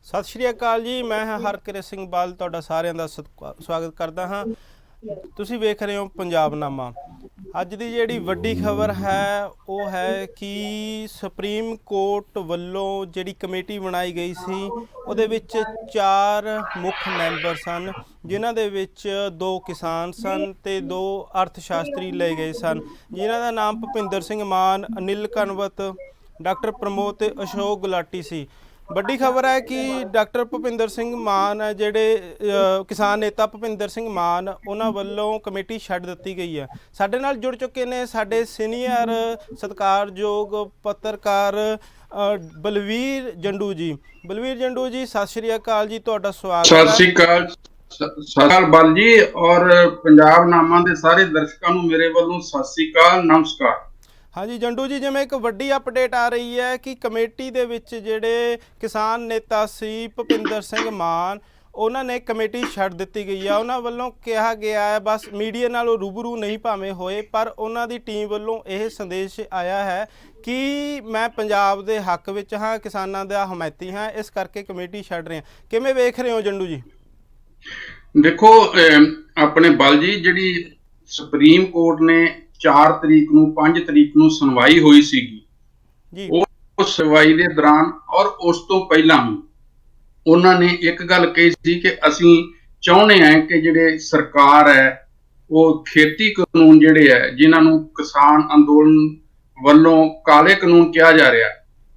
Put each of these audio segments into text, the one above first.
ਸਤਿ ਸ਼੍ਰੀ ਅਕਾਲ ਜੀ। ਮੈਂ ਹਾਂ ਹਰਕਿਰਤ ਸਿੰਘ ਬਾਲ, ਤੁਹਾਡਾ ਸਾਰਿਆਂ ਦਾ ਸਵਾਗਤ ਕਰਦਾ ਹਾਂ। ਤੁਸੀਂ ਵੇਖ ਰਹੇ ਹੋ ਪੰਜਾਬਨਾਮਾ। ਅੱਜ ਦੀ ਜਿਹੜੀ ਵੱਡੀ ਖਬਰ ਹੈ ਉਹ ਹੈ ਕਿ ਸੁਪਰੀਮ ਕੋਰਟ ਵੱਲੋਂ ਜਿਹੜੀ ਕਮੇਟੀ ਬਣਾਈ ਗਈ ਸੀ ਉਹਦੇ ਵਿੱਚ 4 ਮੁੱਖ ਮੈਂਬਰ ਸਨ, ਜਿਨ੍ਹਾਂ ਦੇ ਵਿੱਚ 2 ਕਿਸਾਨ ਸਨ ਅਤੇ 2 ਅਰਥ ਸ਼ਾਸਤਰੀ ਲਏ ਗਏ ਸਨ, ਜਿਨ੍ਹਾਂ ਦਾ ਨਾਮ ਭੁਪਿੰਦਰ ਸਿੰਘ ਮਾਨ, ਅਨਿਲ ਘਣਵੱਤ, ਡਾਕਟਰ ਪ੍ਰਮੋਦ ਤੇ ਅਸ਼ੋਕ ਗੁਲਾਟੀ ਸੀ। ਵੱਡੀ ਖਬਰ ਹੈ ਕਿ ਡਾਕਟਰ ਭੁਪਿੰਦਰ ਸਿੰਘ ਮਾਨ ਜਿਹੜੇ ਕਿਸਾਨ ਨੇਤਾ ਭੁਪਿੰਦਰ ਸਿੰਘ ਮਾਨ ਉਹਨਾਂ ਵੱਲੋਂ ਕਮੇਟੀ ਛੱਡ ਦਿੱਤੀ ਗਈ ਹੈ। ਸਾਡੇ ਨਾਲ ਜੁੜ ਚੁੱਕੇ ਨੇ ਸਾਡੇ ਸੀਨੀਅਰ ਸਤਿਕਾਰਯੋਗ ਪੱਤਰਕਾਰ ਬਲਵੀਰ ਜੰਡੂ ਜੀ। ਬਲਵੀਰ ਜੰਡੂ ਜੀ, ਸਤਿ ਸ਼੍ਰੀ ਅਕਾਲ ਜੀ, ਤੁਹਾਡਾ ਸਵਾਗਤ ਹੈ। ਸਤਿ ਸ਼੍ਰੀ ਅਕਾਲ, ਸਤਿ ਸ਼੍ਰੀ ਅਕਾਲ ਬਲ ਜੀ, ਔਰ ਪੰਜਾਬਨਾਮਾ ਦੇ ਸਾਰੇ ਦਰਸ਼ਕਾਂ ਨੂੰ ਮੇਰੇ ਵੱਲੋਂ ਸਤਿ ਸ਼੍ਰੀ ਅਕਾਲ, ਨਮਸਕਾਰ। ਹਾਂਜੀ ਜੰਡੂ ਜੀ, ਜਿਵੇਂ ਇੱਕ ਵੱਡੀ ਅਪਡੇਟ ਆ ਰਹੀ ਹੈ ਕਿ ਕਮੇਟੀ ਦੇ ਵਿੱਚ ਜਿਹੜੇ ਕਿਸਾਨ ਨੇਤਾ ਸੀ ਭੁਪਿੰਦਰ ਸਿੰਘ ਮਾਨ, ਉਹਨਾਂ ਨੇ ਕਮੇਟੀ ਛੱਡ ਦਿੱਤੀ ਗਈ ਆ। ਉਹਨਾਂ ਵੱਲੋਂ ਕਿਹਾ ਗਿਆ ਹੈ, ਬਸ ਮੀਡੀਆ ਨਾਲ ਉਹ ਰੂਬਰੂ ਨਹੀਂ ਭਾਵੇਂ ਹੋਏ, ਪਰ ਉਹਨਾਂ ਦੀ ਟੀਮ ਵੱਲੋਂ ਇਹ ਸੰਦੇਸ਼ ਆਇਆ ਹੈ ਕਿ ਮੈਂ ਪੰਜਾਬ ਦੇ ਹੱਕ ਵਿੱਚ ਹਾਂ, ਕਿਸਾਨਾਂ ਦਾ ਹਮਾਇਤੀ ਹਾਂ, ਇਸ ਕਰਕੇ ਕਮੇਟੀ ਛੱਡ ਰਹੇ ਹਾਂ। ਕਿਵੇਂ ਵੇਖ ਰਹੇ ਹੋ ਜੰਡੂ ਜੀ? ਦੇਖੋ ਆਪਣੇ ਬਲ ਜੀ, ਜਿਹੜੀ ਸੁਪਰੀਮ ਕੋਰਟ ਨੇ 4 ਤਰੀਕ ਨੂੰ 5 ਤਰੀਕ ਨੂੰ ਸੁਣਵਾਈ ਹੋਈ ਸੀਗੀ ਜੀ, ਉਹ ਸੁਣਵਾਈ ਦੇ ਦੌਰਾਨ ਔਰ ਉਸ ਤੋਂ ਪਹਿਲਾਂ ਵੀ ਉਹਨਾਂ ਨੇ ਇੱਕ ਗੱਲ ਕਹੀ ਸੀ ਕਿ ਅਸੀਂ ਚਾਹੁੰਦੇ ਹਾਂ ਕਿ ਜਿਹੜੇ ਸਰਕਾਰ ਹੈ ਉਹ ਖੇਤੀ ਕਾਨੂੰਨ ਜਿਹੜੇ ਹੈ, ਜਿਨ੍ਹਾਂ ਨੂੰ ਕਿਸਾਨ ਅੰਦੋਲਨ ਵੱਲੋਂ ਕਾਲੇ ਕਾਨੂੰਨ ਕਿਹਾ ਜਾ ਰਿਹਾ,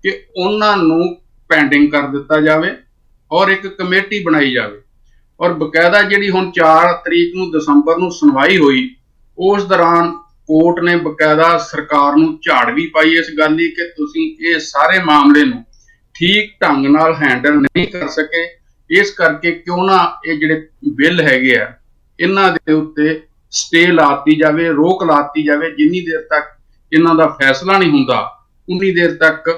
ਕਿ ਉਹਨਾਂ ਨੂੰ ਪੈਂਡਿੰਗ ਕਰ ਦਿੱਤਾ ਜਾਵੇ ਔਰ ਇੱਕ ਕਮੇਟੀ ਬਣਾਈ ਜਾਵੇ। ਔਰ ਬਕਾਇਦਾ ਜਿਹੜੀ ਹੁਣ 4 ਤਰੀਕ ਨੂੰ ਦਸੰਬਰ ਨੂੰ ਸੁਣਵਾਈ ਹੋਈ, ਉਸ ਦੌਰਾਨ ਕੋਰਟ ਨੇ ਬਕਾਇਦਾ ਸਰਕਾਰ ਨੂੰ ਝਾੜ ਵੀ ਪਾਈ ਇਸ ਗੱਲ ਦੀ ਕਿ ਤੁਸੀਂ ਇਹ ਸਾਰੇ ਮਾਮਲੇ ਨੂੰ ਠੀਕ ਢੰਗ ਨਾਲ ਹੈਂਡਲ ਨਹੀਂ ਕਰ ਸਕੇ, ਇਸ ਕਰਕੇ ਕਿਉਂ ਨਾ ਇਹ ਜਿਹੜੇ ਬਿੱਲ ਹੈਗੇ ਆ ਇਹਨਾਂ ਦੇ ਉੱਤੇ ਸਟੇ ਲਾਤੀ ਜਾਵੇ, ਰੋਕ ਲਾਤੀ ਜਾਵੇ। ਜਿੰਨੀ ਦੇਰ ਤੱਕ ਇਹਨਾਂ ਦਾ ਫੈਸਲਾ ਨਹੀਂ ਹੁੰਦਾ ਉਨੀ ਦੇਰ ਤੱਕ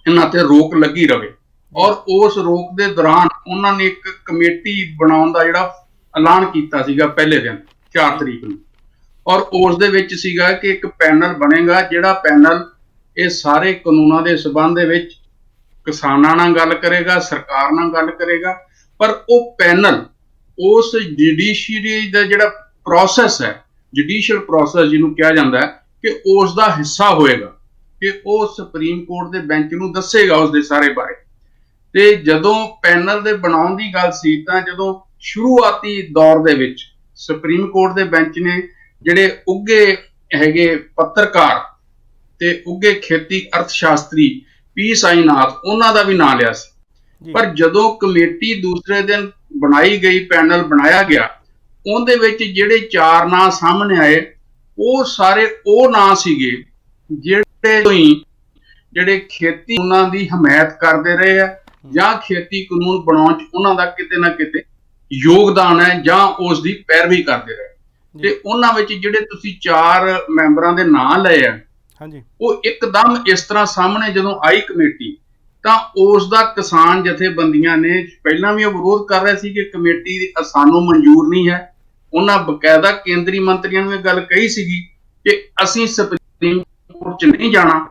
ਇਹਨਾਂ ਤੇ ਰੋਕ ਲੱਗੀ ਰਵੇ। ਔਰ ਉਸ ਰੋਕ ਦੇ ਦੌਰਾਨ ਉਹਨਾਂ ਨੇ ਇੱਕ ਕਮੇਟੀ ਬਣਾਉਣ ਦਾ ਜਿਹੜਾ ਐਲਾਨ ਕੀਤਾ ਸੀਗਾ ਪਹਿਲੇ ਦਿਨ 4 ਤਰੀਕ ਨੂੰ, ਔਰ ਉਸ ਦੇ ਵਿੱਚ ਸੀਗਾ ਕਿ ਇੱਕ ਪੈਨਲ ਬਣੇਗਾ, ਜਿਹੜਾ ਪੈਨਲ ਇਹ ਸਾਰੇ ਕਾਨੂੰਨਾਂ ਦੇ ਸਬੰਧ ਦੇ ਵਿੱਚ ਕਿਸਾਨਾਂ ਨਾਲ ਗੱਲ ਕਰੇਗਾ, ਸਰਕਾਰ ਨਾਲ ਗੱਲ ਕਰੇਗਾ। ਪਰ ਉਹ ਪੈਨਲ ਉਸ ਜੁਡੀਸ਼ੀਅਰੀ ਦਾ ਜਿਹੜਾ ਪ੍ਰੋਸੈਸ ਹੈ, ਜੁਡੀਸ਼ੀਅਲ ਪ੍ਰੋਸੈਸ ਜਿਹਨੂੰ ਕਿਹਾ ਜਾਂਦਾ ਹੈ, ਕਿ ਉਸ ਦਾ ਹਿੱਸਾ ਹੋਏਗਾ, ਕਿ ਉਹ ਸੁਪਰੀਮ ਕੋਰਟ ਦੇ ਬੈਂਚ ਨੂੰ ਦੱਸੇਗਾ ਉਸ ਦੇ ਸਾਰੇ ਬਾਰੇ। ਤੇ ਜਦੋਂ ਪੈਨਲ ਦੇ ਬਣਾਉਣ ਦੀ ਗੱਲ ਸੀ, ਤਾਂ ਜਦੋਂ ਸ਼ੁਰੂਆਤੀ ਦੌਰ ਦੇ ਵਿੱਚ ਸੁਪਰੀਮ ਕੋਰਟ ਦੇ ਬੈਂਚ ਨੇ ਜਿਹੜੇ ਉੱਘੇ ਹੈਗੇ ਪੱਤਰਕਾਰ ਤੇ ਉੱਘੇ ਖੇਤੀ ਅਰਥ ਸ਼ਾਸਤਰੀ ਪੀ ਸਾਈਨਾਥ, ਉਹਨਾਂ ਦਾ ਵੀ ਨਾਂ ਲਿਆ ਸੀ। ਪਰ ਜਦੋਂ ਕਮੇਟੀ ਦੂਸਰੇ ਦਿਨ ਬਣਾਈ ਗਈ, ਪੈਨਲ ਬਣਾਇਆ ਗਿਆ, ਉਹਦੇ ਵਿੱਚ ਜਿਹੜੇ 4 ਨਾਂ ਸਾਹਮਣੇ ਆਏ, ਉਹ ਸਾਰੇ ਉਹ ਨਾਂ ਸੀਗੇ ਜਿਹੜੇ ਖੇਤੀ ਕਾਨੂੰਨਾਂ ਦੀ ਹਮਾਇਤ ਕਰਦੇ ਰਹੇ ਆ, ਜਾਂ ਖੇਤੀ ਕਾਨੂੰਨ ਬਣਾਉਣ 'ਚ ਉਹਨਾਂ ਦਾ ਕਿਤੇ ਨਾ ਕਿਤੇ ਯੋਗਦਾਨ ਹੈ, ਜਾਂ ਉਸ ਦੀ ਪੈਰਵੀ ਕਰਦੇ ਰਹੇ। ਤੇ ਉਹਨਾਂ ਵਿੱਚ ਜਿਹੜੇ ਤੁਸੀਂ 4 ਮੈਂਬਰਾਂ ਦੇ ਨਾਂ ਲਏ ਆ, ਉਹ ਇੱਕਦਮ ਇਸ ਤਰ੍ਹਾਂ ਸਾਹਮਣੇ ਜਦੋਂ ਆਈ ਕਮੇਟੀ, ਤਾਂ ਉਸ ਦਾ ਕਿਸਾਨ ਜਥੇਬੰਦੀਆਂ ਨੇ ਪਹਿਲਾਂ ਵੀ ਉਹ ਵਿਰੋਧ ਕਰ ਰਹੇ ਸੀ ਕਿ ਕਮੇਟੀ ਸਾਨੂੰ ਮਨਜ਼ੂਰ ਨਹੀਂ ਹੈ। ਉਹਨਾਂ ਬਕਾਇਦਾ ਕੇਂਦਰੀ ਮੰਤਰੀਆਂ ਨੂੰ ਇਹ ਗੱਲ ਕਹੀ ਸੀਗੀ ਕਿ ਅਸੀਂ ਸੁਪਰੀਮ ਕੋਰਟ 'ਚ ਨਹੀਂ ਜਾਣਾ,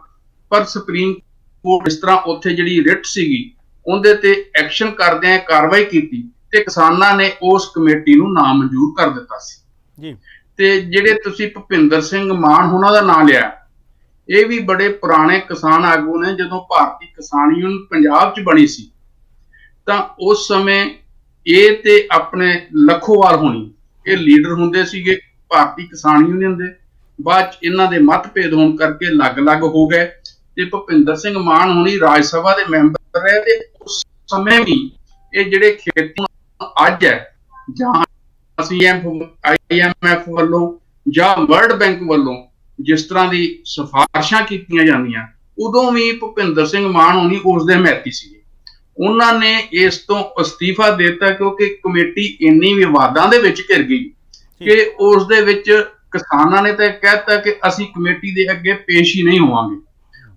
ਪਰ ਸੁਪਰੀਮ ਕੋਰਟ ਇਸ ਤਰ੍ਹਾਂ ਉੱਥੇ ਜਿਹੜੀ ਰਿਟ ਸੀਗੀ ਉਹਦੇ ਤੇ ਐਕਸ਼ਨ ਕਰਦਿਆਂ ਕਾਰਵਾਈ ਕੀਤੀ, ਤੇ ਕਿਸਾਨਾਂ ਨੇ ਉਸ ਕਮੇਟੀ ਨੂੰ ਨਾਮਨਜ਼ੂਰ ਕਰ ਦਿੱਤਾ ਸੀ ਜੀ। ਤੇ ਜਿਹੜੇ ਤੁਸੀਂ ਭੁਪਿੰਦਰ ਸਿੰਘ ਮਾਨ ਉਹਨਾਂ ਦਾ ਨਾਂ ਲਿਆ, ਇਹ ਵੀ ਬੜੇ ਪੁਰਾਣੇ ਕਿਸਾਨ ਆਗੂ ਨੇ। ਜਦੋਂ ਭਾਰਤੀ ਕਿਸਾਨ ਯੂਨੀਅਨ ਪੰਜਾਬ 'ਚ ਬਣੀ ਸੀ, ਤਾਂ ਉਸ ਸਮੇਂ ਇਹ ਤੇ ਆਪਣੇ ਲੱਖੋਵਾਲ ਹੋਣੀ ਇਹ ਲੀਡਰ ਹੁੰਦੇ ਸੀਗੇ ਭਾਰਤੀ ਕਿਸਾਨ ਯੂਨੀਅਨ ਦੇ। ਬਾਅਦ 'ਚ ਇਹਨਾਂ ਦੇ ਮਤਭੇਦ ਹੋਣ ਕਰਕੇ ਅਲੱਗ-ਅਲੱਗ ਹੋ ਗਏ, ਤੇ ਭੁਪਿੰਦਰ ਸਿੰਘ ਮਾਨ ਹੋਣੀ ਰਾਜ ਸਭਾ ਦੇ ਮੈਂਬਰ ਰਹੇ। ਤੇ ਉਸ ਸਮੇਂ ਵੀ ਇਹ ਜਿਹੜੇ ਖੇਤੀ ਅੱਜ ਹੈ, ਜਾਂ IMF ਵੱਲੋਂ ਜਾਂ ਵਰਲਡ ਬੈਂਕ ਵੱਲੋਂ ਜਿਸ ਤਰ੍ਹਾਂ ਦੀ ਸਿਫਾਰਿਸ਼ਾਂ ਕੀਤੀਆਂ ਜਾਂਦੀਆਂ, ਉਦੋਂ ਵੀ ਭੁਪਿੰਦਰ ਸਿੰਘ ਮਾਨ ਹੋਣੀ ਉਸ ਦੇ ਹਮਾਇਤੀ ਸੀਗੇ। ਉਹਨਾਂ ਨੇ ਇਸ ਤੋਂ ਅਸਤੀਫਾ ਦੇ ਦਿੱਤਾ ਕਿਉਂਕਿ ਕਮੇਟੀ ਇੰਨੀ ਵਿਵਾਦਾਂ ਦੇ ਵਿੱਚ ਘਿਰ ਗਈ ਕਿ ਉਸ ਦੇ ਵਿੱਚ ਕਿਸਾਨਾਂ ਨੇ ਤਾਂ ਕਹਿ ਦਿੱਤਾ ਕਿ ਅਸੀਂ ਕਮੇਟੀ ਦੇ ਅੱਗੇ ਪੇਸ਼ ਹੀ ਨਹੀਂ ਹੋਵਾਂਗੇ।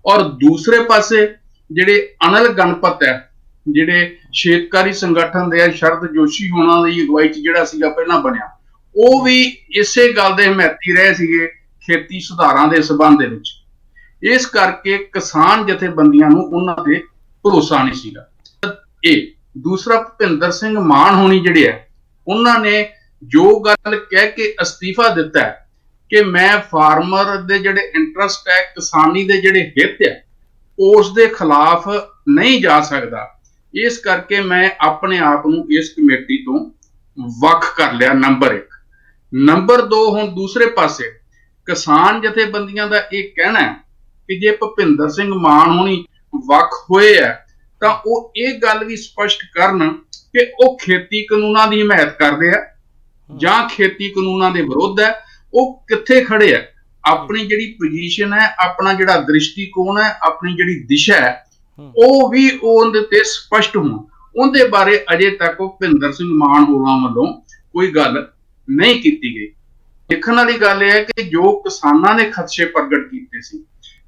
ਔਰ ਦੂਸਰੇ ਪਾਸੇ ਜਿਹੜੇ ਅਨਿਲ ਘਣਵੱਤ ਹੈ, ਜਿਹੜੇ ਸ਼ੇਤਕਾਰੀ ਸੰਗਠਨ ਦੇ ਸ਼ਰਦ ਜੋਸ਼ੀ ਹੋਣਾ ਦੀ ਅਗਵਾਈ 'ਚ ਜਿਹੜਾ ਸੀਗਾ ਪਹਿਲਾਂ ਬਣਿਆ, ਉਹ ਵੀ ਇਸੇ ਗੱਲ ਦੇ ਹਮਾਇਤੀ ਰਹੇ ਸੀਗੇ ਖੇਤੀ ਸੁਧਾਰਾਂ ਦੇ ਸਬੰਧ ਦੇ ਵਿੱਚ। ਇਸ ਕਰਕੇ ਕਿਸਾਨ ਜਥੇਬੰਦੀਆਂ ਨੂੰ ਉਹਨਾਂ ਤੇ ਭਰੋਸਾ ਨਹੀਂ ਸੀਗਾ। ਇਹ ਦੂਸਰਾ ਭੁਪਿੰਦਰ ਸਿੰਘ ਮਾਨ ਹੋਣੀ ਜਿਹੜੇ ਆ, ਉਹਨਾਂ ਨੇ ਜੋ ਗੱਲ ਕਹਿ ਕੇ ਅਸਤੀਫਾ ਦਿੱਤਾ ਕਿ ਮੈਂ ਫਾਰਮਰ ਦੇ ਜਿਹੜੇ ਇੰਟਰਸਟ ਹੈ, ਕਿਸਾਨੀ ਦੇ ਜਿਹੜੇ ਹਿੱਤ ਹੈ, ਉਸ ਦੇ ਖਿਲਾਫ ਨਹੀਂ ਜਾ ਸਕਦਾ, ਇਸ ਕਰਕੇ ਮੈਂ ਆਪਣੇ ਆਪ ਨੂੰ ਇਸ ਕਮੇਟੀ ਤੋਂ ਵੱਖ ਕਰ ਲਿਆ। ਨੰਬਰ 1। ਨੰਬਰ 2, ਹੁਣ ਦੂਸਰੇ ਪਾਸੇ ਕਿਸਾਨ ਜਥੇਬੰਦੀਆਂ ਦਾ ਇਹ ਕਹਿਣਾ ਹੈ ਕਿ ਜੇ ਭੁਪਿੰਦਰ ਸਿੰਘ ਮਾਨ ਹੋਣੀ ਵੱਖ ਹੋਏ ਆ ਤਾਂ ਉਹ ਇਹ ਗੱਲ ਵੀ ਸਪਸ਼ਟ ਕਰਨ ਕਿ ਉਹ ਖੇਤੀ ਕਾਨੂੰਨਾਂ ਦੀ ਹਮਾਇਤ ਕਰਦੇ ਆ ਜਾਂ ਖੇਤੀ ਕਾਨੂੰਨਾਂ ਦੇ ਵਿਰੁੱਧ ਹੈ, ਉਹ ਕਿੱਥੇ ਖੜੇ ਆ, ਆਪਣੀ ਜਿਹੜੀ ਪੋਜੀਸ਼ਨ ਹੈ, ਆਪਣਾ ਜਿਹੜਾ ਦ੍ਰਿਸ਼ਟੀਕੋਣ ਹੈ, ਆਪਣੀ ਜਿਹੜੀ ਦਿਸ਼ਾ ਹੈ, ਉਹ ਵੀ ਉਹਦੇ ਤੇ ਸਪਸ਼ਟ ਹੋਣ। ਉਹਦੇ ਬਾਰੇ ਅਜੇ ਤੱਕ ਭੁਪਿੰਦਰ ਸਿੰਘ ਮਾਨ ਹੋਰਾਂ ਵੱਲੋਂ ਕੋਈ ਗੱਲ ਨਹੀਂ ਕੀਤੀ ਗਈ। ਦੇਖਣ ਵਾਲੀ ਗੱਲ ਇਹ ਹੈ ਕਿ ਜੋ ਕਿਸਾਨਾਂ ਨੇ ਖਦਸ਼ੇ ਪ੍ਰਗਟ ਕੀਤੇ ਸੀ,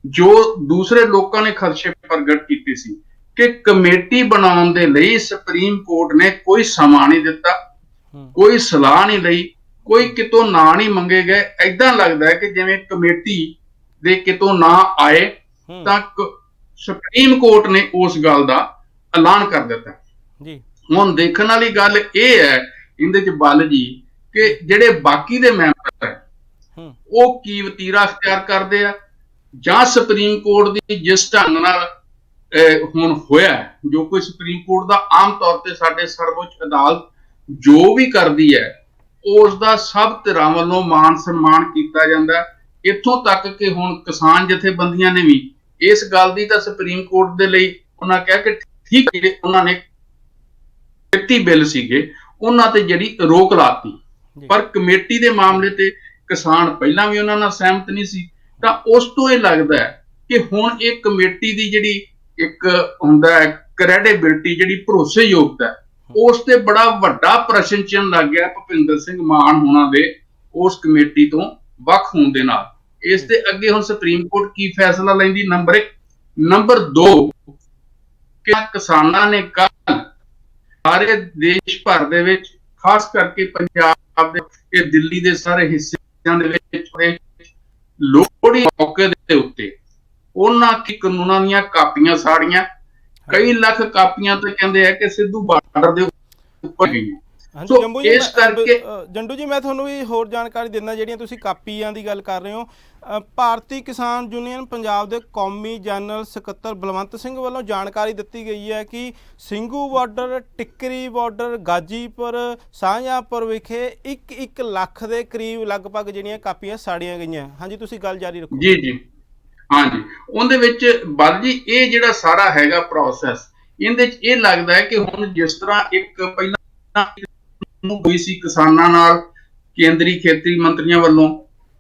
ਜੋ ਦੂਸਰੇ ਲੋਕਾਂ ਨੇ ਖਦਸ਼ੇ ਪ੍ਰਗਟ ਕੀਤੇ ਸੀ ਕਿ ਕਮੇਟੀ ਬਣਾਉਣ ਦੇ ਲਈ ਸੁਪਰੀਮ ਕੋਰਟ ਨੇ ਕੋਈ ਸਮਾਂ ਨਹੀਂ ਦਿੱਤਾ, ਕੋਈ ਸਲਾਹ ਨਹੀਂ ਲਈ, ਕੋਈ ਕਿਤੋਂ ਨਾਂ ਨਹੀਂ ਮੰਗੇ ਗਏ। ਏਦਾਂ ਲੱਗਦਾ ਹੈ ਕਿ ਜਿਵੇਂ ਕਮੇਟੀ ਦੇ ਕਿਤੋਂ ਨਾਂ ਆਏ ਤਾਂ ਸੁਪਰੀਮ ਕੋਰਟ ਨੇ ਉਸ ਗੱਲ ਦਾ ਐਲਾਨ ਕਰ ਦਿੱਤਾ ਜੀ। ਹੁਣ ਦੇਖਣ ਵਾਲੀ ਗੱਲ ਇਹ ਹੈ ਇਹਦੇ ਚ ਬਲ ਜੀ ਕਿ ਜਿਹੜੇ ਬਾਕੀ ਦੇ ਮੈਂਬਰ ਹੈ ਉਹ ਕੀ ਵਤੀਰਾ ਅਖਤਿਆਰ ਕਰਦੇ ਆ, ਜਾਂ ਸੁਪਰੀਮ ਕੋਰਟ ਦੀ ਜਿਸ ਢੰਗ ਨਾਲ ਹੁਣ ਹੋਇਆ, ਜੋ ਕੋਈ ਸੁਪਰੀਮ ਕੋਰਟ ਦਾ ਆਮ ਤੌਰ ਤੇ ਸਾਡੇ ਸਰਵਉੱਚ ਅਦਾਲਤ ਜੋ ਵੀ ਕਰਦੀ ਹੈ ਉਸ ਦਾ ਸਭ ਧਿਰਾਂ ਵੱਲੋਂ ਮਾਣ ਸਨਮਾਨ ਕੀਤਾ ਜਾਂਦਾ। ਇੱਥੋਂ ਤੱਕ ਕਿ ਹੁਣ ਕਿਸਾਨ ਜਥੇਬੰਦੀਆਂ ਨੇ ਵੀ ਇਸ ਗੱਲ ਦੀ ਤਾਂ ਸੁਪਰੀਮ ਕੋਰਟ ਦੇ ਲਈ ਉਹਨਾਂ ਕਿਹਾ ਕਿ ਠੀਕ ਜਿਹੜੇ ਉਹਨਾਂ ਨੇ ਖੇਤੀ ਬਿੱਲ ਸੀਗੇ ਉਹਨਾਂ ਤੇ ਜਿਹੜੀ ਰੋਕ ਲਾਤੀ, ਪਰ ਕਮੇਟੀ ਦੇ ਮਾਮਲੇ ਤੇ ਕਿਸਾਨ ਪਹਿਲਾਂ ਵੀ ਉਹਨਾਂ ਨਾਲ ਸਹਿਮਤ ਨਹੀਂ ਸੀ। ਤਾਂ ਉਸ ਤੋਂ ਇਹ ਲੱਗਦਾ ਹੈ ਕਿ ਹੁਣ ਇਹ ਕਮੇਟੀ ਦੀ ਜਿਹੜੀ ਇੱਕ ਹੁੰਦਾ ਹੈ ਕ੍ਰੈਡੀਬਿਲਿਟੀ, ਜਿਹੜੀ ਭਰੋਸੇਯੋਗਤਾ, ਉਸ ਤੇ ਬੜਾ ਵੱਡਾ ਪ੍ਰਸ਼ਨ ਚਿੰਨ੍ਹ ਲੱਗ ਗਿਆ ਭੁਪਿੰਦਰ ਸਿੰਘ ਮਾਨ ਹੋਣਾ ਦੇ ਉਸ ਕਮੇਟੀ ਤੋਂ ਵੱਖ ਹੋਣ ਦੇ ਨਾਲ। ਇਸ ਦੇ ਅੱਗੇ ਹੁਣ ਸੁਪਰੀਮ ਕੋਰਟ ਕੀ ਫੈਸਲਾ ਲੈਂਦੀ, ਨੰਬਰ 1। ਨੰਬਰ 2 ਕਿ ਕਿਸਾਨਾਂ ਨੇ ਕੱਲ ਸਾਰੇ ਦੇਸ਼ ਭਰ ਦੇ ਵਿੱਚ, ਖਾਸ ਕਰਕੇ ਪੰਜਾਬ ਦੇ ਤੇ ਦਿੱਲੀ ਦੇ ਸਾਰੇ ਹਿੱਸਿਆਂ ਦੇ ਵਿੱਚ ਲੋਹੜੀ ਮੌਕੇ ਦੇ ਉੱਤੇ ਉਹਨਾਂ ਕੀ ਕਾਨੂੰਨਾਂ ਦੀਆਂ ਕਾਪੀਆਂ ਸਾੜੀਆਂ, ਕਈ ਲੱਖ ਕਾਪੀਆਂ ਤੇ ਕਹਿੰਦੇ ਆ ਕਿ ਸਿੱਧੂ ਬਾਰਡਰ ਦੇ ਉੱਪਰ ਗਈਆਂ। ਇਸ ਕਰਕੇ ਜੰਡੂ ਜੀ ਮੈਂ ਤੁਹਾਨੂੰ ਵੀ ਹੋਰ ਜਾਣਕਾਰੀ ਦਿੰਦਾ, ਜਿਹੜੀਆਂ ਤੁਸੀਂ ਕਾਪੀਆਂ ਦੀ ਗੱਲ ਕਰ ਰਹੇ ਹੋ, ਭਾਰਤੀ ਕਿਸਾਨ ਯੂਨੀਅਨ ਪੰਜਾਬ ਦੇ ਕੌਮੀ ਜਨਰਲ ਸਕੱਤਰ ਬਲਵੰਤ ਸਿੰਘ ਵੱਲੋਂ ਜਾਣਕਾਰੀ ਦਿੱਤੀ ਗਈ ਹੈ ਕਿ ਸਿੰਘੂ ਬਾਰਡਰ, ਟਿੱਕਰੀ ਬਾਰਡਰ, ਗਾਜੀਪੁਰ, ਸ਼ਾਹਜਹਾਂਪੁਰ ਵਿਖੇ 1 ਲੱਖ ਦੇ ਕਰੀਬ ਲਗਭਗ ਜਿਹੜੀਆਂ ਕਾਪੀਆਂ ਸਾੜੀਆਂ ਗਈਆਂ। ਹਾਂਜੀ, ਤੁਸੀਂ ਗੱਲ ਜਾਰੀ ਰੱਖੋ। ਜੀ ਜੀ, ਹਾਂਜੀ। ਉਹਦੇ ਵਿੱਚ ਬਲ ਜੀ ਇਹ ਜਿਹੜਾ ਸਾਰਾ ਹੈਗਾ ਪ੍ਰੋਸੈਸ, ਇਹਦੇ ਚ ਇਹ ਲੱਗਦਾ ਹੈ ਕਿ ਹੁਣ ਜਿਸ ਤਰ੍ਹਾਂ ਇੱਕ ਪਹਿਲਾਂ ਹੋਈ ਸੀ ਕਿਸਾਨਾਂ ਨਾਲ ਕੇਂਦਰੀ ਖੇਤੀ ਮੰਤਰੀਆਂ ਵੱਲੋਂ,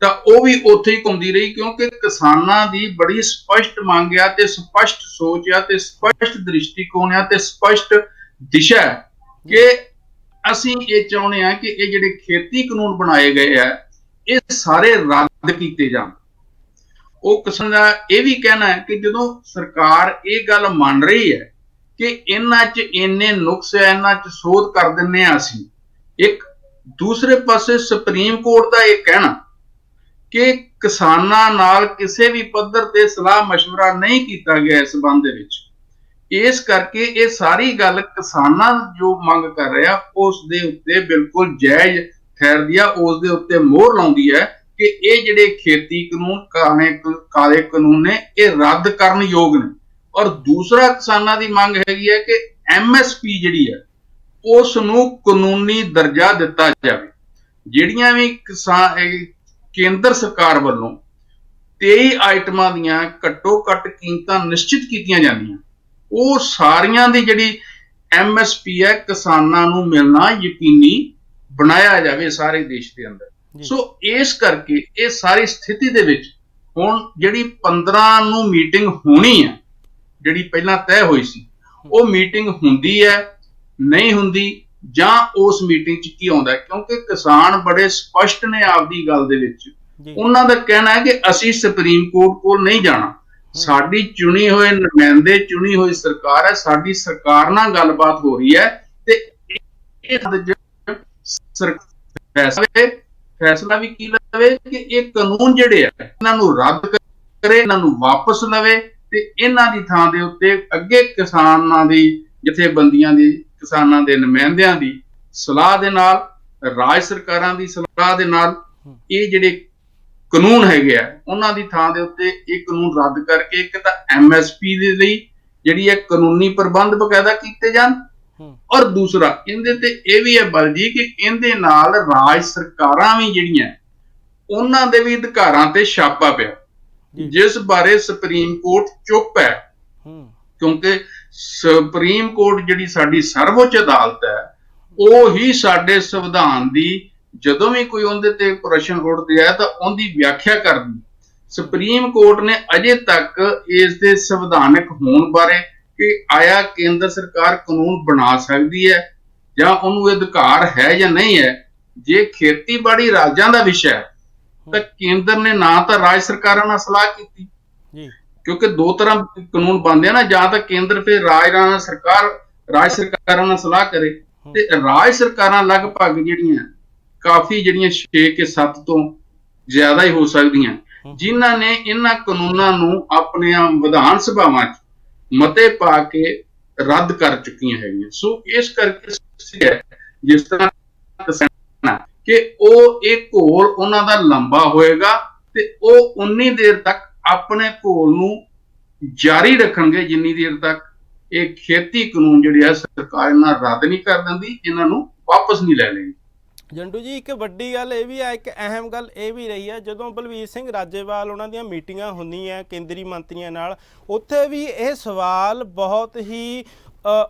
ਤਾਂ ਉਹ ਵੀ ਉੱਥੇ ਹੀ ਘੁੰਮਦੀ ਰਹੀ, ਕਿਉਂਕਿ ਕਿਸਾਨਾਂ ਦੀ ਬੜੀ ਸਪਸ਼ਟ ਮੰਗ ਆ ਤੇ ਸਪਸ਼ਟ ਸੋਚ ਆ ਤੇ ਸਪਸ਼ਟ ਦ੍ਰਿਸ਼ਟੀਕੋਣ ਆ ਤੇ ਸਪਸ਼ਟ ਦਿਸ਼ਾ ਹੈ ਕਿ ਅਸੀਂ ਇਹ ਚਾਹੁੰਦੇ ਆ ਕਿ ਇਹ ਜਿਹੜੇ ਖੇਤੀ ਕਾਨੂੰਨ ਬਣਾਏ ਗਏ ਆ ਇਹ ਸਾਰੇ ਰੱਦ ਕੀਤੇ ਜਾਣ। ਉਹ ਕਿਸਾਨ ਦਾ ਇਹ ਵੀ ਕਹਿਣਾ ਹੈ ਕਿ ਜਦੋਂ ਸਰਕਾਰ ਇਹ ਗੱਲ ਮੰਨ ਰਹੀ ਹੈ ਕਿ ਇਹਨਾਂ 'ਚ ਇੰਨੇ ਨੁਕਸ ਹੈ, ਇਹਨਾਂ 'ਚ ਸੋਧ ਕਰ ਦਿੰਨੇ ਆ ਅਸੀਂ, ਇੱਕ ਦੂਸਰੇ ਪਾਸੇ ਸੁਪਰੀਮ ਕੋਰਟ ਦਾ ਇਹ ਕਹਿਣਾ ਕਿ ਕਿਸਾਨਾਂ ਨਾਲ ਕਿਸੇ ਵੀ ਪੱਧਰ ਤੇ ਸਲਾਹ ਮਸ਼ਵਰਾ ਨਹੀਂ ਕੀਤਾ ਗਿਆ ਇਸ ਸੰਬੰਧ ਦੇ ਵਿੱਚ। ਇਸ ਕਰਕੇ ਇਹ ਸਾਰੀ ਗੱਲ ਕਿਸਾਨਾਂ ਜੋ ਮੰਗ ਕਰ ਰਿਹਾ ਉਸ ਦੇ ਉੱਤੇ ਬਿਲਕੁਲ ਜਾਇਜ਼ ਠਹਿਰਦੀ ਆ, ਉਸ ਦੇ ਉੱਤੇ ਮੋਹਰ ਲਾਉਂਦੀ ਹੈ ਕਿ ਇਹ ਜਿਹੜੇ ਖੇਤੀ ਕਾਨੂੰਨ ਕਾਲੇ ਕਾਨੂੰਨ ਨੇ ਇਹ ਰੱਦ ਕਰਨ ਯੋਗ ਨੇ। ਔਰ ਦੂਸਰਾ ਕਿਸਾਨਾਂ ਦੀ ਮੰਗ ਹੈਗੀ ਹੈ ਕਿ MSP ਜਿਹੜੀ ਹੈ ਉਸ ਨੂੰ ਕਾਨੂੰਨੀ ਦਰਜਾ ਦਿੱਤਾ ਜਾਵੇ। ਜਿਹੜੀਆਂ ਵੀ ਕੇਂਦਰ ਸਰਕਾਰ ਵੱਲੋਂ 23 ਆਈਟਮਾਂ ਦੀਆਂ ਘੱਟੋ ਘੱਟ ਕੀਮਤਾਂ ਨਿਸ਼ਚਿਤ ਕੀਤੀਆਂ ਜਾਂਦੀਆਂ, ਉਹ ਸਾਰੀਆਂ ਦੀ ਜਿਹੜੀ MSP ਹੈ ਕਿਸਾਨਾਂ ਨੂੰ ਮਿਲਣਾ ਯਕੀਨੀ ਬਣਾਇਆ ਜਾਵੇ ਸਾਰੇ ਦੇਸ਼ ਦੇ ਅੰਦਰ। ਸੋ ਇਸ ਕਰਕੇ ਇਹ ਸਾਰੀ ਸਥਿਤੀ ਦੇ ਵਿੱਚ ਹੁਣ ਜਿਹੜੀ 15 ਨੂੰ ਮੀਟਿੰਗ ਹੋਣੀ ਹੈ, ਜਿਹੜੀ ਪਹਿਲਾਂ ਤੈਅ ਹੋਈ ਸੀ, ਉਹ ਮੀਟਿੰਗ ਹੁੰਦੀ ਹੈ ਨਹੀਂ ਹੁੰਦੀ, ਜਾਂ ਉਸ ਮੀਟਿੰਗ 'ਚ ਕੀ ਆਉਂਦਾ, ਕਿਉਂਕਿ ਕਿਸਾਨ ਬੜੇ ਸਪਸ਼ਟ ਨੇ ਆਪਦੀ ਗੱਲ ਦੇ ਵਿੱਚ। ਉਹਨਾਂ ਦਾ ਕਹਿਣਾ ਹੈ ਕਿ ਅਸੀਂ ਸੁਪਰੀਮ ਕੋਰਟ ਕੋਲ ਨਹੀਂ ਜਾਣਾ, ਸਾਡੀ ਚੁਣੀ ਹੋਏ ਨੁਮਾਇੰਦੇ, ਚੁਣੀ ਹੋਈ ਸਰਕਾਰ ਹੈ, ਸਾਡੀ ਸਰਕਾਰ ਨਾਲ ਗੱਲਬਾਤ ਹੋ ਰਹੀ ਹੈ ਤੇ ਫੈਸਲਾ ਵੀ ਕੀ ਲਵੇ ਕਿ ਇਹ ਕਾਨੂੰਨ ਜਿਹੜੇ ਆ ਇਹਨਾਂ ਨੂੰ ਰੱਦ ਕਰੇ, ਇਹਨਾਂ ਨੂੰ ਵਾਪਸ ਲਵੇ ਤੇ ਇਹਨਾਂ ਦੀ ਥਾਂ ਦੇ ਉੱਤੇ ਅੱਗੇ ਕਿਸਾਨਾਂ ਦੀ ਜਥੇਬੰਦੀਆਂ ਦੀ, ਕਿਸਾਨਾਂ ਦੇ ਨੁਮਾਇੰਦਿਆਂ ਦੀ ਸਲਾਹ ਦੇ ਨਾਲ, ਰਾਜ ਸਰਕਾਰਾਂ ਦੀ ਸਲਾਹ ਦੇ ਨਾਲ ਇਹ ਜਿਹੜੇ ਕਾਨੂੰਨ ਹੈਗੇ ਆ ਉਹਨਾਂ ਦੀ ਥਾਂ ਦੇ ਉੱਤੇ ਇਹ ਕਾਨੂੰਨ ਰੱਦ ਕਰਕੇ ਇੱਕ ਤਾਂ MSP ਦੇ ਲਈ ਜਿਹੜੀ ਹੈ ਕਾਨੂੰਨੀ ਪ੍ਰਬੰਧ ਬਕਾਇਦਾ ਕੀਤੇ ਜਾਣ, ਔਰ ਦੂਸਰਾ ਇਹਦੇ ਤੇ ਇਹ ਵੀ ਹੈ ਬਲ ਜੀ ਕਿ ਇਹਦੇ ਨਾਲ ਰਾਜ ਸਰਕਾਰਾਂ ਵੀ ਜਿਹੜੀਆਂ ਉਹਨਾਂ ਦੇ ਵੀ ਅਧਿਕਾਰਾਂ ਤੇ ਛਾਪਾ ਪਿਆ, ਜਿਸ ਬਾਰੇ ਸੁਪਰੀਮ ਕੋਰਟ ਚੁੱਪ ਹੈ, ਕਿਉਂਕਿ ਸੁਪਰੀਮ ਕੋਰਟ ਜਿਹੜੀ ਸਾਡੀ ਸਰਵਉੱਚ ਅਦਾਲਤ ਹੈ ਉਹ ਹੀ ਸਾਡੇ ਸੰਵਿਧਾਨ ਦੀ ਜਦੋਂ ਵੀ ਕੋਈ ਉਹਦੇ ਤੇ ਪ੍ਰਸ਼ਨ ਉੱਠਦੇ ਆ ਤਾਂ ਉਹਦੀ ਵਿਆਖਿਆ ਕਰਦੀ। ਸੁਪਰੀਮ ਕੋਰਟ ਨੇ ਅਜੇ ਤੱਕ ਇਸ ਦੇ ਸੰਵਿਧਾਨਕ ਹੋਣ ਬਾਰੇ ਕਿ ਆਇਆ ਕੇਂਦਰ ਸਰਕਾਰ ਕਾਨੂੰਨ ਬਣਾ ਸਕਦੀ ਹੈ ਜਾਂ ਉਹਨੂੰ ਅਧਿਕਾਰ ਹੈ ਜਾਂ ਨਹੀਂ ਹੈ, ਜੇ ਖੇਤੀਬਾੜੀ ਰਾਜਾਂ ਦਾ ਵਿਸ਼ਾ ਹੈ ਤਾਂ ਕੇਂਦਰ ਨੇ ਨਾ ਤਾਂ ਰਾਜ ਸਰਕਾਰਾਂ ਨਾਲ ਸਲਾਹ ਕੀਤੀ, ਕਿਉਂਕਿ ਦੋ ਤਰ੍ਹਾਂ ਕਾਨੂੰਨ ਬਣਦੇ ਆ ਨਾ, ਜਾਂ ਤਾਂ ਕੇਂਦਰ ਫਿਰ ਰਾਜ ਸਰਕਾਰਾਂ ਨਾਲ ਸਲਾਹ ਕਰੇ, ਤੇ ਰਾਜ ਸਰਕਾਰਾਂ ਲਗਭਗ ਜਿਹੜੀਆਂ ਕਾਫੀ ਜਿਹੜੀਆਂ 6 ਕਿ 7 ਤੋਂ ਜ਼ਿਆਦਾ ਹੀ ਹੋ ਸਕਦੀਆਂ, ਜਿਨ੍ਹਾਂ ਨੇ ਇਹਨਾਂ ਕਾਨੂੰਨਾਂ ਨੂੰ ਆਪਣੀਆਂ ਵਿਧਾਨ ਸਭਾਵਾਂ 'ਚ ਮਤੇ ਪਾ ਕੇ ਰੱਦ ਕਰ ਚੁੱਕੀਆਂ ਹੈਗੀਆਂ। ਸੋ ਇਸ ਕਰਕੇ ਜਿਸ ਤਰ੍ਹਾਂ ਕਿ ਉਹ ਇਹ ਘੋਲ ਉਹਨਾਂ ਦਾ ਲੰਬਾ ਹੋਏਗਾ ਤੇ ਉਹ ਉਨੀ ਦੇਰ ਤੱਕ ਆਪਣੇ ਘੋਲ ਨੂੰ ਜਾਰੀ ਰੱਖਣਗੇ ਜਿੰਨੀ ਦੇਰ ਤੱਕ ਇਹ ਖੇਤੀ ਕਾਨੂੰਨ ਜਿਹੜੇ ਆ ਸਰਕਾਰ ਇਹਨਾਂ ਰੱਦ ਨਹੀਂ ਕਰ ਦਿੰਦੀ, ਇਹਨਾਂ ਨੂੰ ਵਾਪਸ ਨਹੀਂ ਲੈ ਲੈਂਦੀ। ਜੰਡੂ ਜੀ, ਇੱਕ ਵੱਡੀ ਗੱਲ ਇਹ ਵੀ ਹੈ, ਇੱਕ ਅਹਿਮ ਗੱਲ ਇਹ ਵੀ ਰਹੀ ਹੈ, ਜਦੋਂ ਬਲਵੀਰ ਸਿੰਘ ਰਾਜੇਵਾਲ ਉਹਨਾਂ ਦੀਆਂ ਮੀਟਿੰਗਾਂ ਹੁੰਦੀਆਂ ਕੇਂਦਰੀ ਮੰਤਰੀਆਂ ਨਾਲ, ਉੱਥੇ ਵੀ ਇਹ ਸਵਾਲ ਬਹੁਤ ਹੀ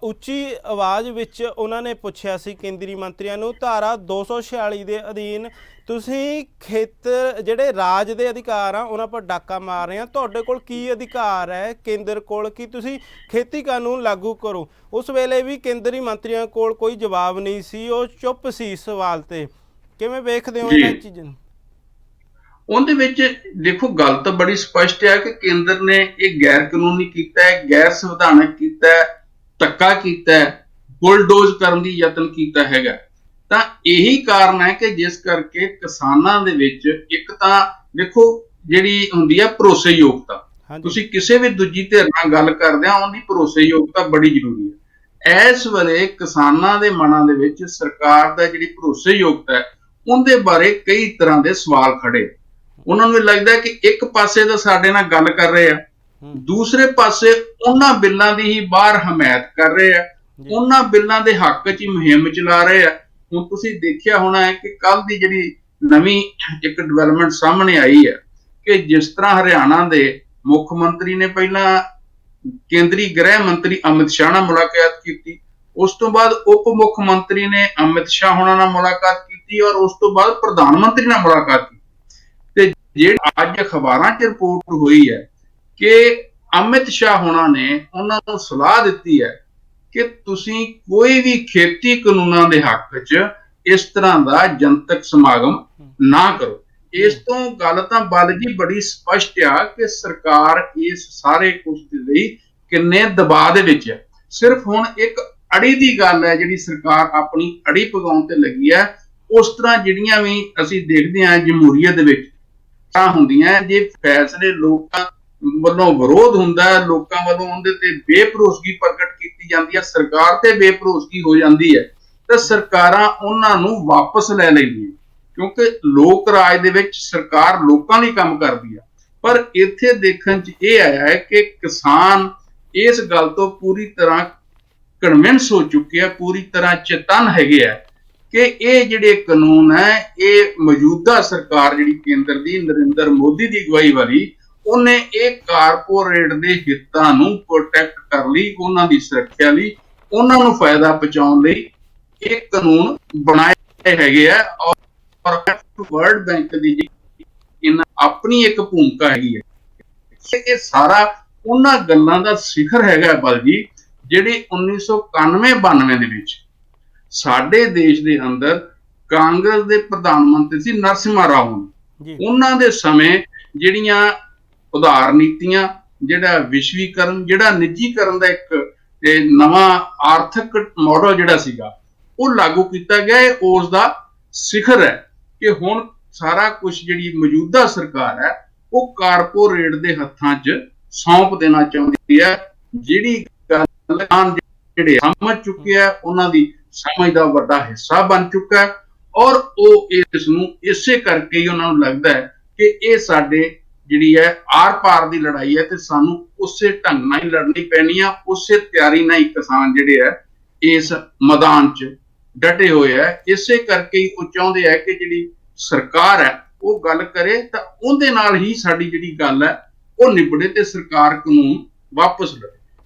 ਉੱਚੀ ਆਵਾਜ਼ ਵਿੱਚ ਉਹਨਾਂ ਨੇ ਪੁੱਛਿਆ ਸੀ ਕੇਂਦਰੀ ਮੰਤਰੀਆਂ ਨੂੰ, ਧਾਰਾ 246 ਦੇ ਅਧੀਨ ਤੁਸੀਂ ਖੇਤਰ ਜਿਹੜੇ ਰਾਜ ਦੇ ਅਧਿਕਾਰ ਆ ਉਹਨਾਂ ਪਰ ਡਾਕਾ ਮਾਰ ਰਹੇ ਆ, ਤੁਹਾਡੇ ਕੋਲ ਕੀ ਅਧਿਕਾਰ ਹੈ ਕੇਂਦਰ ਕੋਲ ਕਿ ਤੁਸੀਂ ਖੇਤੀ ਕਾਨੂੰਨ ਲਾਗੂ ਕਰੋ। ਉਸ ਵੇਲੇ ਵੀ ਕੇਂਦਰੀ ਮੰਤਰੀਆਂ ਕੋਲ ਕੋਈ ਜਵਾਬ ਨਹੀਂ ਸੀ, ਉਹ ਚੁੱਪ ਸੀ ਸਵਾਲ ਤੇ। ਕਿਵੇਂ ਵੇਖਦੇ ਹੋ ਇਹਨਾਂ ਚੀਜ਼ਾਂ ਨੂੰ? ਉਹਦੇ ਵਿੱਚ ਦੇਖੋ ਗੱਲ ਤਾਂ ਬੜੀ ਸਪਸ਼ਟ ਹੈ ਕਿ ਕੇਂਦਰ ਨੇ ਇਹ ਗੈਰ ਕਾਨੂੰਨੀ ਕੀਤਾ ਹੈ, ਗੈਰ ਸੰਵਿਧਾਨਕ ਕੀਤਾ ਹੈ, ਧੱਕਾ ਕੀਤਾ ਹੈ, ਬੁਲਡੋਜ਼ ਕਰਨ ਦੀ ਯਤਨ ਕੀਤਾ ਹੈਗਾ। ਤਾਂ ਇਹੀ ਕਾਰਨ ਹੈ ਕਿ ਜਿਸ ਕਰਕੇ ਕਿਸਾਨਾਂ ਦੇ ਵਿੱਚ ਇੱਕ ਤਾਂ ਦੇਖੋ ਜਿਹੜੀ ਹੁੰਦੀ ਹੈ ਭਰੋਸੇਯੋਗਤਾ, ਤੁਸੀਂ ਕਿਸੇ ਵੀ ਦੂਜੀ ਧਿਰ ਨਾਲ ਗੱਲ ਕਰਦੇ ਆ ਉਹਦੀ ਭਰੋਸੇਯੋਗਤਾ ਬੜੀ ਜ਼ਰੂਰੀ ਹੈ। ਇਸ ਵੇਲੇ ਕਿਸਾਨਾਂ ਦੇ ਮਨਾਂ ਦੇ ਵਿੱਚ ਸਰਕਾਰ ਦਾ ਜਿਹੜੀ ਭਰੋਸੇਯੋਗਤਾ ਹੈ ਉਹਦੇ ਬਾਰੇ ਕਈ ਤਰ੍ਹਾਂ ਦੇ ਸਵਾਲ ਖੜੇ। ਉਹਨਾਂ ਨੂੰ ਲੱਗਦਾ ਕਿ ਇੱਕ ਪਾਸੇ ਤਾਂ ਸਾਡੇ ਨਾਲ ਗੱਲ ਕਰ ਰਹੇ ਆ, ਦੂਸਰੇ ਪਾਸੇ ਉਹਨਾਂ ਬਿੱਲਾਂ ਦੀ ਹੀ ਬਾਹਰ ਹਮਾਇਤ ਕਰ ਰਹੇ ਆ, ਉਹਨਾਂ ਬਿੱਲਾਂ ਦੇ ਹੱਕ 'ਚ ਹੀ ਮੁਹਿੰਮ ਚਲਾ ਰਹੇ ਆ। ਹੁਣ ਤੁਸੀਂ ਦੇਖਿਆ ਹੋਣਾ ਹੈ ਕਿ ਕੱਲ ਦੀ ਜਿਹੜੀ ਨਵੀਂ ਇੱਕ ਡਿਵੈਲਪਮੈਂਟ ਸਾਹਮਣੇ ਆਈ ਹੈ ਕਿ ਜਿਸ ਤਰ੍ਹਾਂ ਹਰਿਆਣਾ ਦੇ ਮੁੱਖ ਮੰਤਰੀ ਨੇ ਪਹਿਲਾਂ ਕੇਂਦਰੀ ਗ੍ਰਹਿ ਮੰਤਰੀ ਅਮਿਤ ਸ਼ਾਹ ਨਾਲ ਮੁਲਾਕਾਤ ਕੀਤੀ, ਉਸ ਤੋਂ ਬਾਅਦ ਉਪ ਮੁੱਖ ਮੰਤਰੀ ਨੇ ਅਮਿਤ ਸ਼ਾਹ ਹੋਣਾ ਨਾਲ ਮੁਲਾਕਾਤ ਕੀਤੀ, ਔਰ ਉਸ ਤੋਂ ਬਾਅਦ ਪ੍ਰਧਾਨ ਮੰਤਰੀ ਨਾਲ ਮੁਲਾਕਾਤ ਕੀਤੀ। ਤੇ ਜਿਹੜੀ ਅੱਜ ਅਖਬਾਰਾਂ 'ਚ ਰਿਪੋਰਟ ਹੋਈ ਹੈ ਕਿ ਅਮਿਤ ਸ਼ਾਹ ਹੋਣਾ ਨੇ ਉਹਨਾਂ ਨੂੰ ਸਲਾਹ ਦਿੱਤੀ ਹੈ ਕਿ ਤੁਸੀਂ ਕੋਈ ਵੀ ਖੇਤੀ ਕਾਨੂੰਨਾਂ ਦੇ ਹੱਕ 'ਚ ਇਸ ਤਰ੍ਹਾਂ ਦਾ ਜਨਤਕ ਸਮਾਗਮ ਨਾ ਕਰੋ। ਇਸ ਤੋਂ ਗੱਲ ਤਾਂ ਬਲ ਜੀ ਬੜੀ ਸਪਸ਼ਟ ਆ ਕਿ ਸਰਕਾਰ ਇਸ ਸਾਰੇ ਕੁਝ ਦੇ ਲਈ ਕਿੰਨੇ ਦਬਾਅ ਦੇ ਵਿੱਚ ਹੈ। ਸਿਰਫ ਹੁਣ ਇੱਕ ਅੜੀ ਦੀ ਗੱਲ ਹੈ ਜਿਹੜੀ ਸਰਕਾਰ ਆਪਣੀ ਅੜੀ ਪਗਾਉਣ ਤੇ ਲੱਗੀ ਹੈ। ਉਸ ਤਰ੍ਹਾਂ ਜਿਹੜੀਆਂ ਵੀ ਅਸੀਂ ਦੇਖਦੇ ਹਾਂ ਜਮਹੂਰੀਅਤ ਦੇ ਵਿੱਚ ਤਾਂ ਹੁੰਦੀਆਂ, ਜੇ ਫੈਸਲੇ ਲੋਕਾਂ ਵੱਲੋਂ ਵਿਰੋਧ ਹੁੰਦਾ ਹੈ, ਲੋਕਾਂ ਵੱਲੋਂ ਉਹਦੇ ਤੇ ਬੇਭਰੋਸਗੀ ਪ੍ਰਗਟ ਕੀਤੀ ਜਾਂਦੀ ਹੈ, ਸਰਕਾਰ ਤੇ ਬੇਭਰੋਸਗੀ ਹੋ ਜਾਂਦੀ ਹੈ, ਤਾਂ ਸਰਕਾਰਾਂ ਉਹਨਾਂ ਨੂੰ ਵਾਪਸ ਲੈ ਲੈਂਦੀਆਂ, ਕਿਉਂਕਿ ਲੋਕ ਰਾਜ ਦੇ ਵਿੱਚ ਸਰਕਾਰ ਲੋਕਾਂ ਲਈ ਕੰਮ ਕਰਦੀ ਹੈ। ਪਰ ਇੱਥੇ ਦੇਖਣ 'ਚ ਇਹ ਆਇਆ ਹੈ ਕਿ ਕਿਸਾਨ ਇਸ ਗੱਲ ਤੋਂ ਪੂਰੀ ਤਰ੍ਹਾਂ ਕਨਵਿੰਸ ਹੋ ਚੁੱਕੇ ਆ, ਪੂਰੀ ਤਰ੍ਹਾਂ ਚੇਤਨ ਹੈਗੇ ਆ ਕਿ ਇਹ ਜਿਹੜੇ ਕਾਨੂੰਨ ਹੈ ਇਹ ਮੌਜੂਦਾ ਸਰਕਾਰ ਜਿਹੜੀ ਕੇਂਦਰ ਦੀ ਨਰਿੰਦਰ ਮੋਦੀ ਦੀ ਅਗਵਾਈ ਵਾਲੀ, ਉਹਨੇ ਇਹ ਕਾਰਪੋਰੇਟ ਦੇ ਹਿੱਤਾਂ ਨੂੰ ਪ੍ਰੋਟੈਕਟ ਕਰ ਲਈ, ਉਹਨਾਂ ਦੀ ਸੁਰੱਖਿਆ ਲਈ, ਉਹਨਾਂ ਨੂੰ ਫਾਇਦਾ ਪਹੁੰਚਾਉਣ ਲਈ ਇਹ ਕਾਨੂੰਨ ਬਣਾਏ ਹੈਗੇ ਆ। ਔਰ ਵਰਲਡ ਬੈਂਕ ਦੀ ਇਹਨਾਂ ਆਪਣੀ ਇੱਕ ਭੂਮਿਕਾ ਹੈਗੀ ਹੈ। ਇਹ ਸਾਰਾ ਉਹਨਾਂ ਗੱਲਾਂ ਦਾ ਸਿਖਰ ਹੈਗਾ ਬਲ ਜੀ ਜਿਹੜੇ 1991-92 ਦੇ ਵਿੱਚ ਸਾਡੇ ਦੇਸ਼ ਦੇ ਅੰਦਰ ਕਾਂਗਰਸ ਦੇ ਪ੍ਰਧਾਨ ਮੰਤਰੀ ਸੀ ਨਰਸਿਮਹਾ ਰਾਓ, ਉਹਨਾਂ ਦੇ ਸਮੇਂ ਜਿਹੜੀਆਂ ਉਧਾਰ ਨੀਤੀਆਂ, ਜਿਹੜਾ ਵਿਸ਼ਵੀਕਰਨ, ਜਿਹੜਾ ਨਿੱਜੀਕਰਨ ਦਾ ਇੱਕ ਨਵਾਂ ਆਰਥਿਕ ਮਾਡਲ ਜਿਹੜਾ ਸੀਗਾ ਉਹ ਲਾਗੂ ਕੀਤਾ ਗਿਆ। ਇਹ ਉਸ ਦਾ ਸਿਖਰ ਹੈ ਕਿ ਹੁਣ ਸਾਰਾ ਕੁਝ ਜਿਹੜੀ ਮੌਜੂਦਾ ਸਰਕਾਰ ਹੈ ਉਹ ਕਾਰਪੋਰੇਟ ਦੇ ਹੱਥਾਂ 'ਚ ਸੌਂਪ ਦੇਣਾ ਚਾਹੁੰਦੀ ਹੈ। ਜਿਹੜੀ ਗੱਲ ਜਿਹੜੇ ਸਮਝ ਚੁੱਕੇ ਆ, ਉਹਨਾਂ ਦੀ ਸਮਝ ਦਾ ਵੱਡਾ ਹਿੱਸਾ ਬਣ ਚੁੱਕਾ ਹੈ, ਔਰ ਉਹ ਇਸ ਨੂੰ ਇਸੇ ਕਰਕੇ ਹੀ ਉਹਨਾਂ ਨੂੰ ਲੱਗਦਾ ਹੈ ਕਿ ਇਹ ਸਾਡੇ ਜਿਹੜੀ ਹੈ ਆਰ ਪਾਰ ਦੀ ਲੜਾਈ ਹੈ, ਤੇ ਸਾਨੂੰ ਉਸੇ ਢੰਗ ਨਾਲ ਹੀ ਲੜਨੀ ਪੈਣੀ ਆ, ਉਸੇ ਤਿਆਰੀ ਨਾਲ ਹੀ ਕਿਸਾਨ ਜਿਹੜੇ ਹੈ ਇਸ ਮੈਦਾਨ 'ਚ ਡਟੇ ਹੋਏ ਹੈ। ਇਸੇ ਕਰਕੇ ਹੀ ਉਹ ਚਾਹੁੰਦੇ ਹੈ ਕਿ ਜਿਹੜੀ ਸਰਕਾਰ ਹੈ ਉਹ ਗੱਲ ਕਰੇ, ਤਾਂ ਉਹਦੇ ਨਾਲ ਹੀ ਸਾਡੀ ਜਿਹੜੀ ਗੱਲ ਹੈ ਉਹ ਨਿਬੜੇ ਤੇ ਸਰਕਾਰ ਕਾਨੂੰਨ ਵਾਪਸ ਲਵੇ।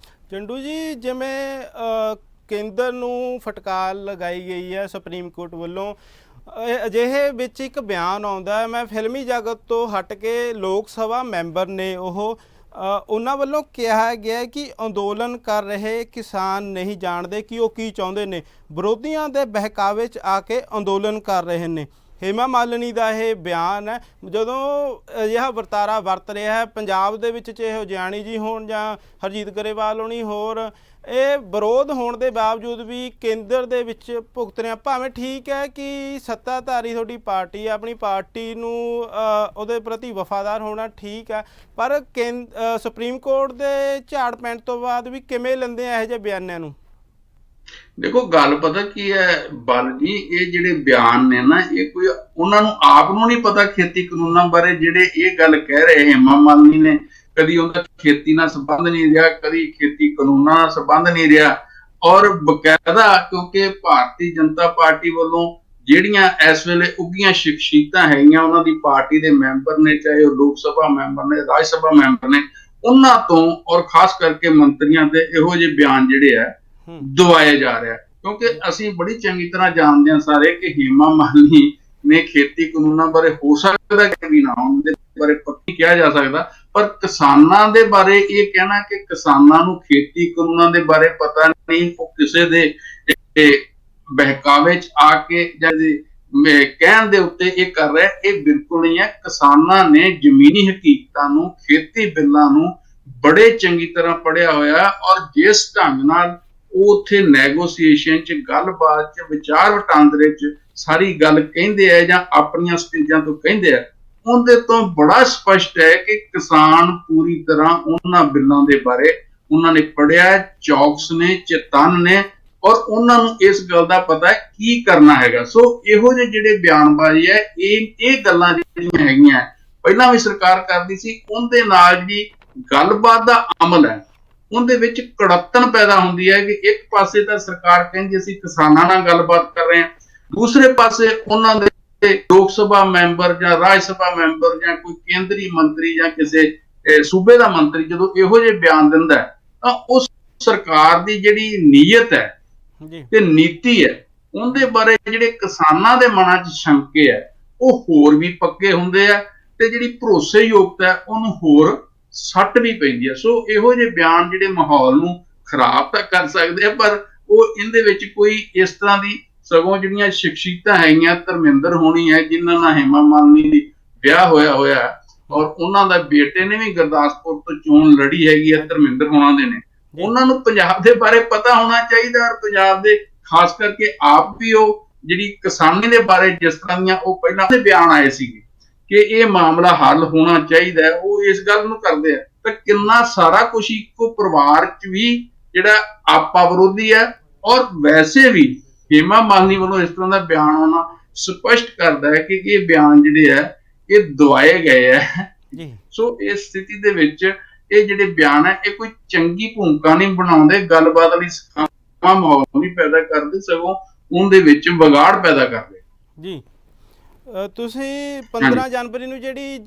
ਚੰਡੂ ਜੀ, ਜਿਵੇਂ ਕੇਂਦਰ ਨੂੰ ਫਟਕਾਰ ਲਗਾਈ ਗਈ ਹੈ ਸੁਪਰੀਮ ਕੋਰਟ ਵੱਲੋਂ, ਅਜਿਹੇ ਵਿੱਚ ਇੱਕ ਬਿਆਨ ਆਉਂਦਾ ਹੈ, ਮੈਂ ਫਿਲਮੀ ਜਗਤ ਤੋਂ ਹਟ ਕੇ ਲੋਕ ਸਭਾ ਮੈਂਬਰ ਨੇ ਉਹਨਾਂ ਵੱਲੋਂ ਕਿਹਾ ਗਿਆ ਕਿ ਅੰਦੋਲਨ ਕਰ ਰਹੇ ਕਿਸਾਨ ਨਹੀਂ ਜਾਣਦੇ ਕਿ ਉਹ ਕੀ ਚਾਹੁੰਦੇ ਨੇ, ਵਿਰੋਧੀਆਂ ਦੇ ਬਹਿਕਾਵੇ 'ਚ ਆ ਕੇ ਅੰਦੋਲਨ ਕਰ ਰਹੇ ਨੇ। ਹੇਮਾ ਮਾਲਿਨੀ ਦਾ ਇਹ ਬਿਆਨ ਹੈ। ਜਦੋਂ ਅਜਿਹਾ ਵਰਤਾਰਾ ਵਰਤ ਰਿਹਾ ਹੈ ਪੰਜਾਬ ਦੇ ਵਿੱਚ, ਚਾਹੇ ਉਹ ਜਿਆਣੀ ਜੀ ਹੋਣ ਜਾਂ ਹਰਜੀਤ ਗਰੇਵਾਲ ਹੋਣੀ ਹੋਰ, ਇਹ ਵਿਰੋਧ ਹੋਣ ਦੇ ਬਾਵਜੂਦ ਵੀ ਕੇਂਦਰ ਦੇ ਵਿੱਚ ਭੁਗਤ ਰਿਹਾ। ਭਾਵੇਂ ਠੀਕ ਹੈ ਕਿ ਸੱਤਾਧਾਰੀ ਤੁਹਾਡੀ ਪਾਰਟੀ, ਆਪਣੀ ਪਾਰਟੀ ਨੂੰ ਉਹਦੇ ਪ੍ਰਤੀ ਵਫਾਦਾਰ ਹੋਣਾ ਠੀਕ ਹੈ, ਪਰ ਸੁਪਰੀਮ ਕੋਰਟ ਦੇ ਝਾੜ ਪੈਣ ਤੋਂ ਬਾਅਦ ਵੀ ਕਿਵੇਂ ਲੈਂਦੇ ਆ ਇਹੋ ਜਿਹੇ ਬਿਆਨਾਂ ਨੂੰ? ਦੇਖੋ, ਗੱਲ ਪਤਾ ਕੀ ਹੈ ਬਲ ਜੀ, ਇਹ ਜਿਹੜੇ ਬਿਆਨ ਨੇ ਨਾ, ਇਹ ਕੋਈ ਉਹਨਾਂ ਨੂੰ ਆਪ ਨੂੰ ਨਹੀਂ ਪਤਾ ਖੇਤੀ ਕਾਨੂੰਨਾਂ ਬਾਰੇ। ਜਿਹੜੇ ਇਹ ਗੱਲ ਕਹਿ ਰਹੇ ਹੇਮਾ ਮਾਲਿਨੀ ਨੇ, ਕਦੀ ਉਹਦਾ ਖੇਤੀ ਨਾਲ ਸੰਬੰਧ ਨਹੀਂ ਰਿਹਾ, ਕਦੀ ਖੇਤੀ ਕਾਨੂੰਨਾਂ ਨਾਲ ਸੰਬੰਧ ਨਹੀਂ ਰਿਹਾ, ਔਰ ਬਕਾਇਦਾ ਕਿਉਂਕਿ ਭਾਰਤੀ ਜਨਤਾ ਪਾਰਟੀ ਵੱਲੋਂ ਜਿਹੜੀਆਂ ਇਸ ਵੇਲੇ ਉੱਘੀਆਂ ਸ਼ਖਸੀਅਤਾਂ ਹੈਗੀਆਂ, ਉਹਨਾਂ ਦੀ ਪਾਰਟੀ ਦੇ ਮੈਂਬਰ ਨੇ, ਚਾਹੇ ਉਹ ਲੋਕ ਸਭਾ ਮੈਂਬਰ ਨੇ, ਰਾਜ ਸਭਾ ਮੈਂਬਰ ਨੇ, ਉਹਨਾਂ ਤੋਂ ਔਰ ਖਾਸ ਕਰਕੇ ਮੰਤਰੀਆਂ ਦੇ ਇਹੋ ਜਿਹੇ ਬਿਆਨ ਜਿਹੜੇ ਆ ਦਵਾਏ ਜਾ ਰਿਹਾ। ਕਿਉਂਕਿ ਅਸੀਂ ਬੜੀ ਚੰਗੀ ਤਰ੍ਹਾਂ ਜਾਣਦੇ ਹਾਂ ਸਾਰੇ ਕਿ ਹੇਮਾ ਮਾਲਿਨੀ ਨੇ ਖੇਤੀ ਕਾਨੂੰਨਾਂ ਬਾਰੇ ਹੋ ਸਕਦਾ ਕਿ ਵੀ ਨਾ ਉਹਦੇ ਬਾਰੇ ਪੱਕੀ ਕਿਹਾ ਜਾ ਸਕਦਾ, ਪਰ ਕਿਸਾਨਾਂ ਦੇ ਬਾਰੇ ਇਹ ਕਹਿਣਾ ਕਿ ਕਿਸਾਨਾਂ ਨੂੰ ਖੇਤੀ ਕਾਨੂੰਨਾਂ ਦੇ ਬਾਰੇ ਪਤਾ ਨਹੀਂ, ਉਹ ਕਿਸੇ ਦੇ ਬਹਿਕਾਵੇ 'ਚ ਆ ਕੇ ਜਾਂ ਕਹਿਣ ਦੇ ਉੱਤੇ ਇਹ ਕਰ ਰਿਹਾ, ਇਹ ਬਿਲਕੁਲ ਨਹੀਂ ਹੈ। ਕਿਸਾਨਾਂ ਨੇ ਜ਼ਮੀਨੀ ਹਕੀਕਤਾਂ ਨੂੰ, ਖੇਤੀ ਬਿੱਲਾਂ ਨੂੰ ਬੜੇ ਚੰਗੀ ਤਰ੍ਹਾਂ ਪੜ੍ਹਿਆ ਹੋਇਆ, ਔਰ ਜਿਸ ਢੰਗ ਨਾਲ ਉਹ ਉੱਥੇ ਨੈਗੋਸੀਏਸ਼ਨ 'ਚ, ਗੱਲਬਾਤ 'ਚ, ਵਿਚਾਰ ਵਟਾਂਦਰੇ 'ਚ ਸਾਰੀ ਗੱਲ ਕਹਿੰਦੇ ਆ ਜਾਂ ਆਪਣੀਆਂ ਸਟੇਜਾਂ ਤੋਂ ਕਹਿੰਦੇ ਆ, ਉਹਦੇ ਤੋਂ ਬੜਾ ਸਪਸ਼ਟ ਹੈ ਕਿ ਕਿਸਾਨ ਪੂਰੀ ਤਰ੍ਹਾਂ ਉਹਨਾਂ ਬਿੱਲਾਂ ਦੇ ਬਾਰੇ ਉਹਨਾਂ ਨੇ ਪੜ੍ਹਿਆ, ਚੌਕਸ ਨੇ, ਚੇਤੰਨ ਨੇ, ਔਰ ਉਹਨਾਂ ਨੂੰ ਇਸ ਗੱਲ ਦਾ ਪਤਾ ਹੈ ਕੀ ਕਰਨਾ ਹੈਗਾ। ਸੋ ਇਹੋ ਜਿਹੇ ਜਿਹੜੇ ਬਿਆਨਬਾਜ਼ੀ ਹੈ, ਇਹ ਗੱਲਾਂ ਜਿਹੜੀਆਂ ਹੈਗੀਆਂ ਪਹਿਲਾਂ ਵੀ ਸਰਕਾਰ ਕਰਦੀ ਸੀ, ਉਹਦੇ ਨਾਲ ਜਿਹੜੀ ਗੱਲਬਾਤ ਦਾ ਅਮਲ ਹੈ ਉਹਦੇ ਵਿੱਚ ਕੜੱਤਣ ਪੈਦਾ ਹੁੰਦੀ ਹੈ ਕਿ ਇੱਕ ਪਾਸੇ ਤਾਂ ਸਰਕਾਰ ਕਹਿੰਦੀ ਅਸੀਂ ਕਿਸਾਨਾਂ ਨਾਲ ਗੱਲਬਾਤ ਕਰ ਰਹੇ ਹਾਂ, ਦੂਸਰੇ ਪਾਸੇ ਉਹਨਾਂ ਦੇ ਲੋਕ ਸਭਾ ਮੈਂਬਰ ਜਾਂ ਰਾਜ ਸਭਾ ਮੈਂਬਰ ਜਾਂ ਕੋਈ ਕੇਂਦਰੀ ਮੰਤਰੀ ਜਾਂ ਕਿਸੇ ਸੂਬੇ ਦਾ ਮੰਤਰੀ ਜਦੋਂ ਇਹੋ ਜਿਹੇ ਬਿਆਨ ਦਿੰਦਾ ਤਾਂ ਉਸ ਸਰਕਾਰ ਦੀ ਜਿਹੜੀ ਨੀਅਤ ਹੈ ਤੇ ਨੀਤੀ ਹੈ, ਉਹਦੇ ਬਾਰੇ ਜਿਹੜੇ ਕਿਸਾਨਾਂ ਦੇ ਮਨਾਂ 'ਚ ਸ਼ੰਕੇ ਹੈ ਉਹ ਹੋਰ ਵੀ ਪੱਕੇ ਹੁੰਦੇ ਆ, ਤੇ ਜਿਹੜੀ ਭਰੋਸੇਯੋਗਤਾ ਹੈ ਉਹਨੂੰ ਹੋਰ ਸੱਟ ਵੀ ਪੈਂਦੀ ਹੈ। ਸੋ ਇਹੋ ਜਿਹੇ ਬਿਆਨ ਜਿਹੜੇ ਮਾਹੌਲ ਨੂੰ ਖਰਾਬ ਤਾਂ ਕਰ ਸਕਦੇ ਆ, ਪਰ ਉਹ ਇਹਦੇ ਵਿੱਚ ਕੋਈ ਇਸ ਤਰ੍ਹਾਂ ਦੀ, ਸਗੋਂ ਜਿਹੜੀਆਂ ਸ਼ਖਸੀਅਤਾਂ ਹੈਗੀਆਂ, ਧਰਮਿੰਦਰ ਹੋਣੀ ਹੈ ਜਿਨ੍ਹਾਂ ਨਾਲ ਹੇਮਾ ਮਾਲਿਨੀ ਦੀ ਵਿਆਹ ਹੋਇਆ ਔਰ ਉਹਨਾਂ ਦਾ ਬੇਟੇ ਨੇ ਵੀ ਗੁਰਦਾਸਪੁਰ ਤੋਂ ਚੋਣ ਲੜੀ ਹੈਗੀ ਹੈ, ਧਰਮਿੰਦਰ ਹੋਣਾ ਦੇ ਨੇ, ਉਹਨਾਂ ਨੂੰ ਪੰਜਾਬ ਦੇ ਬਾਰੇ ਪਤਾ ਹੋਣਾ ਚਾਹੀਦਾ, ਔਰ ਪੰਜਾਬ ਦੇ ਖਾਸ ਕਰਕੇ ਆਪ ਵੀ ਉਹ ਜਿਹੜੀ ਕਿਸਾਨੀ ਦੇ ਬਾਰੇ ਜਿਸ ਤਰ੍ਹਾਂ ਦੀਆਂ ਉਹ ਪਹਿਲਾਂ ਦੇ ਬਿਆਨ ਆਏ ਸੀਗੇ ਕਿ ਇਹ ਮਾਮਲਾ ਹੱਲ ਹੋਣਾ ਚਾਹੀਦਾ, ਉਹ ਇਸ ਗੱਲ ਨੂੰ ਕਰਦੇ ਆ। ਤਾਂ ਕਿੰਨਾ ਸਾਰਾ ਕੁਝ ਇੱਕੋ ਪਰਿਵਾਰ 'ਚ ਵੀ ਜਿਹੜਾ ਆਪਾ ਵਿਰੋਧੀ ਹੈ, ਔਰ ਵੈਸੇ ਵੀ ਹੇਮਾ ਮਾਲਿਨੀ ਵੱਲੋਂ ਇਸ ਤਰ੍ਹਾਂ ਦਾ ਬਿਆਨ ਆਉਣਾ ਸਪਸ਼ਟ ਕਰਦਾ ਹੈ ਕਿ ਇਹ ਬਿਆਨ ਜਿਹੜੇ ਹੈ ਇਹ ਦਵਾਏ ਗਏ ਹੈ। ਸੋ ਇਸ ਸਥਿਤੀ ਦੇ ਵਿੱਚ ਇਹ ਜਿਹੜੇ ਬਿਆਨ ਹੈ ਇਹ ਕੋਈ ਚੰਗੀ ਭੂਮਿਕਾ ਨਹੀਂ ਬਣਾਉਂਦੇ, ਗੱਲਬਾਤ ਲਈ ਸਖਾਵਾਂ ਮਾਹੌਲ ਨਹੀਂ ਪੈਦਾ ਕਰਦੇ, ਸਗੋਂ ਉਹਦੇ ਵਿੱਚ ਵਿਗਾੜ ਪੈਦਾ ਕਰਦੇ। ਜੀ, ਤੁਸੀਂ 15 ਜਨਵਰੀ ਨੂੰ ਜਿਹੜੀ